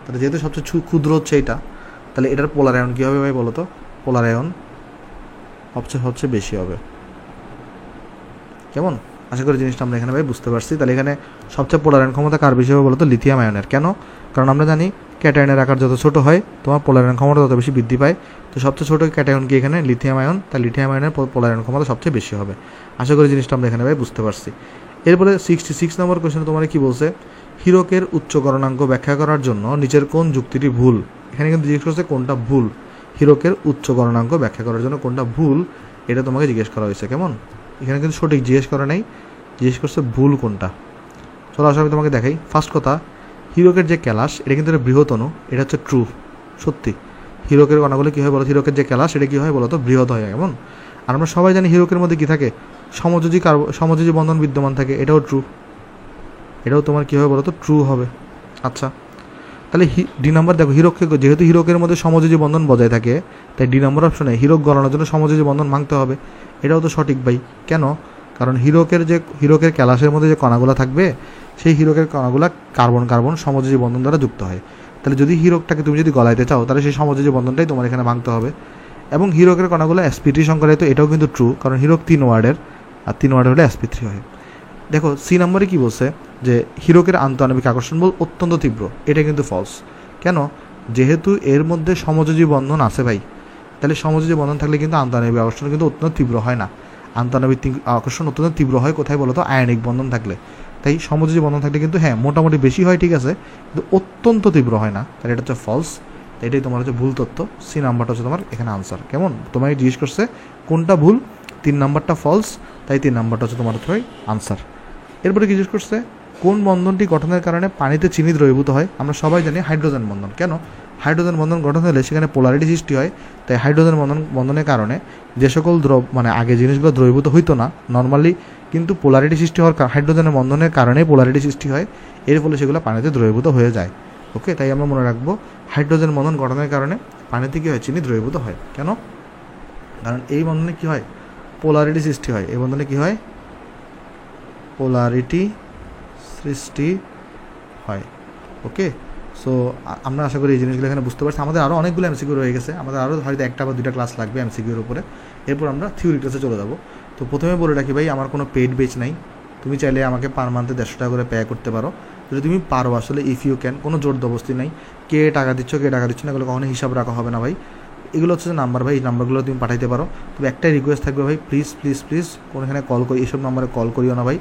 তাহলে যেহেতু সবচেয়ে ক্ষুদ্র হচ্ছে এইটা, তাহলে এটার পোলার আয়ন কী হবে ভাই বলো তো? পোলার আয়ন সবচেয়ে বেশি হবে। কেমন? আশা করি জিনিসটা আমরা এখানে ভাই বুঝতে পারছি। তাহলে এখানে সবচেয়ে পোলার আয়ন ক্ষমতা কার বেশি হবে বলো তো? লিথিয়াম আয়নের। কেন? কারণ আমরা জানি ক্যাটায়নের আকার যত ছোট হয় তোমার পোলার আয়ন ক্ষমতা তত বেশি বৃদ্ধি পায়। তো সবচেয়ে ছোট ক্যাটায়ন কি এখানে? Lithium ion. তাই লিথিয়াম আয়নের পোলার আয়ন ক্ষমতা সবচেয়ে বেশি হবে। আশা করি জিনিসটা আমরা এখানে ভাই বুঝতে পারছি। এরপরে 66 নম্বর কোয়েশ্চেনে তোমার কি বলছে? হীরকের উচ্চ গলনাঙ্ক ব্যাখ্যা করার জন্য নিচের কোন যুক্তিটি ভুল? এখানে কিন্তু জিজ্ঞেস করছে কোনটা ভুল। হীরকের উচ্চ গলনাঙ্ক ব্যাখ্যা করার জন্য কোনটা ভুল, এটা তোমাকে জিজ্ঞেস করা হয়েছে। কেমন? এখানে কিন্তু সঠিক জিজ্ঞেস করা নেই, জিজ্ঞেস করছে ভুল কোনটা। চলো আসলে আমি তোমাকে দেখাই। ফার্স্ট কথা, হীরকের যে ক্যালাস এটা কিন্তু একটা বৃহৎ অণু, এটা হচ্ছে ট্রু, সত্যি। হীরকের কণাগুলো কী হয় বলো? হীরকের যে ক্যালাস এটা কী হয় বলো তো? বৃহৎ হয়। কেমন? আর আমরা সবাই জানি হীরকের মধ্যে কী থাকে? সমযোজী বন্ধন বিদ্যমান থাকে, এটাও ট্রু। এটাও তোমার কী হবে বলো তো? ট্রু হবে। আচ্ছা, তাহলে ডি নাম্বার দেখো, হীরককে যেহেতু হীরকের মধ্যে সমযোজী বন্ধন বজায় থাকে, তাই ডি নাম্বার অপশনে হীরক গলানোর জন্য সমযোজী বন্ধন ভাঙতে হবে। এটাও তো সঠিক ভাই। কেন? কারণ হীরকের ক্যালাসের মধ্যে যে কণাগুলো থাকবে, সেই হীরকের কণাগুলো কার্বন কার্বন সমযোজী বন্ধন দ্বারা যুক্ত হয়। তাহলে যদি হীরকটাকে তুমি যদি গলাইতে চাও, তাহলে সেই সমযোজী বন্ধনটাই তোমার এখানে ভাঙতে হবে। এবং হীরকের কণাগুলো sp3 সংখ্যায়, তো এটাও কিন্তু ট্রু, কারণ হীরক 3 ওয়ার্ডের, আর 3 ওয়ার্ডের হলে sp3 হয়। দেখো সি নম্বরে কি বলছে? যে হীরকের আন্তঃআণবিক আকর্ষণ বল অত্যন্ত তীব্র। এটা কিন্তু ফলস। কেন? যেহেতু এর মধ্যে সমযোজী বন্ধন আছে ভাই, তাহলে সমযোজী বন্ধন থাকলে কিন্তু আন্তঃআণবিক আকর্ষণ কিন্তু অত্যন্ত তীব্র হয় না। আন্তঃআণবিক আকর্ষণ অত্যন্ত তীব্র হয় কোথায় বলো তো? আয়নিক বন্ধন থাকলে। তাই সমযোজী বন্ধন থাকলে কিন্তু হ্যাঁ মোটামুটি বেশি হয়, ঠিক আছে, কিন্তু অত্যন্ত তীব্র হয় না। তাহলে এটা হচ্ছে ফলস। এটাই তোমার হচ্ছে ভুল তথ্য। সি নাম্বারটা হচ্ছে তোমার এখানে আনসার। কেমন? তোমাকে জিজ্ঞেস করছে কোনটা ভুল, 3 নাম্বারটা ফলস, তাই 3 নাম্বারটা হচ্ছে তোমার হচ্ছে আনসার। এরপরে জিজ্ঞেস করছে কোন বন্ধনটি গঠনের কারণে পানিতে চিনি দ্রবীভূত হয়? আমরা সবাই জানি হাইড্রোজেন বন্ধন। কেন? হাইড্রোজেন বন্ধন গঠন হলে সেখানে পোলারিটি সৃষ্টি হয়। তাই হাইড্রোজেন বন্ধনের কারণে যে সকল আগে জিনিসগুলো দ্রবীভূত হইতো না নর্মালি, কিন্তু পোলারিটি সৃষ্টি হওয়ার হাইড্রোজেনের বন্ধনের কারণে পোলারিটি সৃষ্টি হয়, এর ফলে সেগুলো পানিতে দ্রবীভূত হয়ে যায়। ওকে, তাই আমরা মনে রাখবো হাইড্রোজেন বন্ধন গঠনের কারণে পানিতে কী হয়? চিনি দ্রবীভূত হয়। কেন? কারণ এই বন্ধনে কী হয়? পোলারিটি সৃষ্টি হয়। এই বন্ধনে কী হয়? পোলারিটি সৃষ্টি হয়। ওকে, সো আমরা আশা করি এই জিনিসগুলো এখানে বুঝতে পারছি। আমাদের আরও অনেকগুলো এমসিকিউ রয়ে গেছে, আমাদের আরও হয়তো 1টা বা 2টা ক্লাস লাগবে এমসিকিউর উপরে। এরপর আমরা থিওরি ক্লাসে চলে যাব। তো প্রথমে বলে রাখি ভাই, আমার কোনো পেইড বেচ নাই। তুমি চাইলে আমাকে পার মান্থে 150 টাকা করে পে করতে পারো যদি তুমি পারো। আসলে ইফ ইউ ক্যান, কোনো জোর জবরদস্তি নাই। কে টাকা দিচ্ছ কে টাকা দিচ্ছ না এগুলো কখনো হিসাব রাখা হবে না ভাই। এগুলো হচ্ছে নাম্বার ভাই, এই নাম্বারগুলো তুমি পাঠাইতে পারো। তবে একটাই রিকোয়েস্ট থাকবে ভাই, প্লিজ প্লিজ প্লিজ কোনোখানে কল করি, এইসব নাম্বারে কল করিও না ভাই।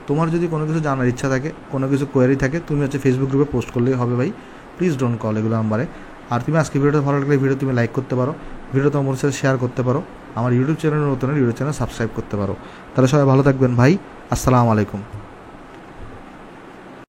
তোমার যদি কোনো কিছু জানার ইচ্ছা থাকে, কোনো কিছু কোয়ারি থাকে, তুমি হচ্ছে ফেসবুক গ্রুপে পোস্ট করলেই হবে ভাই। প্লিজ ডোন্ট কল এগুলো নাম্বারে। আর তুমি আজকে ভিডিওটা ভালো লাগলে ভিডিও তুমি লাইক করতে পারো, ভিডিও তোমার সাথে শেয়ার করতে পারো, আমার ইউটিউব চ্যানেল নতুন ইউটিউব চ্যানেল সাবস্ক্রাইব করতে পারো। তাহলে সবাই ভালো থাকবেন ভাই। আসসালামু আলাইকুম।